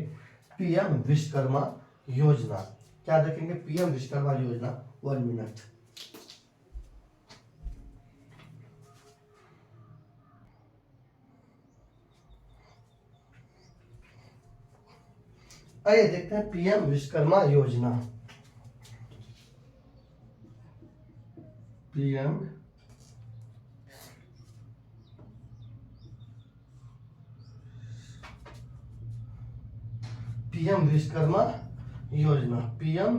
पीएम विश्वकर्मा योजना। क्या देखेंगे? पीएम विश्वकर्मा योजना। 1 मिनट। आइए देखते हैं पीएम विश्वकर्मा योजना। पीएम विश्वकर्मा योजना। पीएम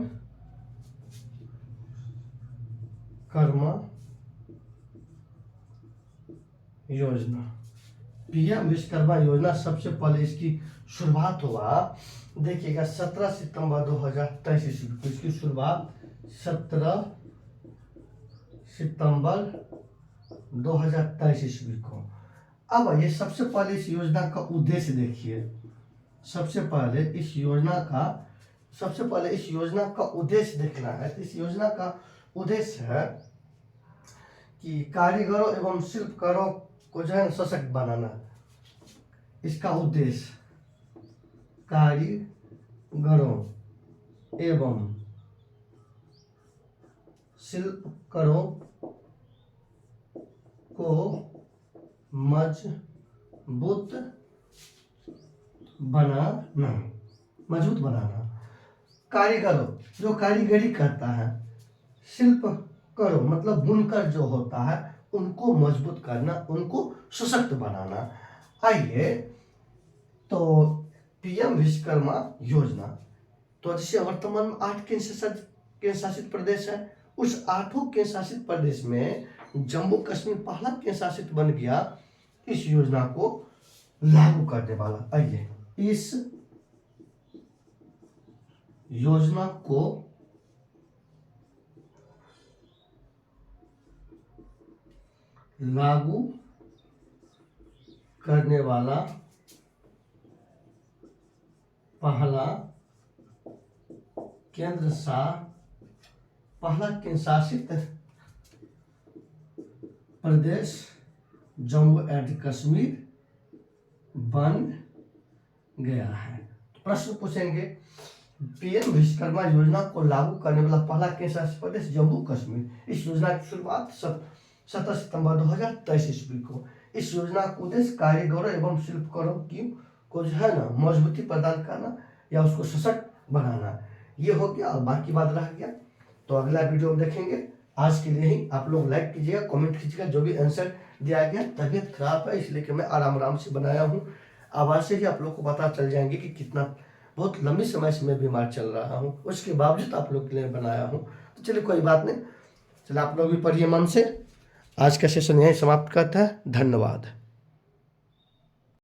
कर्मा योजना। पीएम विश्वकर्मा योजना सबसे पहले इसकी शुरुआत हुआ, देखिएगा 17 सितंबर 2023 ईस्वी को इसकी शुरुआत 17 सितंबर 2023 ईस्वी को। अब ये सबसे पहले इस योजना का उद्देश्य देखिए। सबसे पहले इस योजना का उद्देश्य देखना है। तो इस योजना का उद्देश्य है कि कारीगरों एवं शिल्पकारों को जो है सशक्त बनाना। इसका उद्देश्य कारीगरों एवं शिल्पकारों को मजबूत बनाना। कारीगरों जो कारीगरी करता है, शिल्पकारों मतलब बुनकर जो होता है, उनको मजबूत करना, उनको सशक्त बनाना। आइए तो पीएम विश्वकर्मा योजना, तो जैसे वर्तमान में 8 केंद्र शासित प्रदेश है, उस 8 केंद्र शासित प्रदेश में जम्मू कश्मीर पहला केंद्र शासित बन गया इस योजना को लागू करने वाला। आइए इस योजना को लागू करने वाला पहला केंद्र शासित प्रदेश जम्मू एंड कश्मीर बन गया है। प्रश्न पूछेंगे, पीएम विश्वकर्मा योजना को लागू करने वाला पहला केंद्र शासित प्रदेश जम्मू कश्मीर। इस योजना की शुरुआत 17 सितंबर 2023 ईस्वी को। इस योजना का उद्देश्य कारीगरों एवं शिल्पकारों को जो है ना मजबूती प्रदान करना या उसको सशक्त बनाना। ये हो गया और बाकी बात रह गया, तो अगला वीडियो में देखेंगे। आज के लिए ही आप लोग लाइक कीजिएगा, कमेंट कीजिएगा। जो भी आंसर दिया गया, तबीयत खराब है इसलिए कि मैं आराम से बनाया हूँ। आवाज़ से ही आप लोग को पता चल जाएंगे कि कितना बहुत लंबी समय से मैं बीमार चल रहा हूँ, उसके बावजूद आप लोग के लिए बनाया हूँ। तो चलिए कोई बात नहीं, चलिए आप लोग भी पढ़िए मन से। आज का सेशन यहीं समाप्त करता है। धन्यवाद।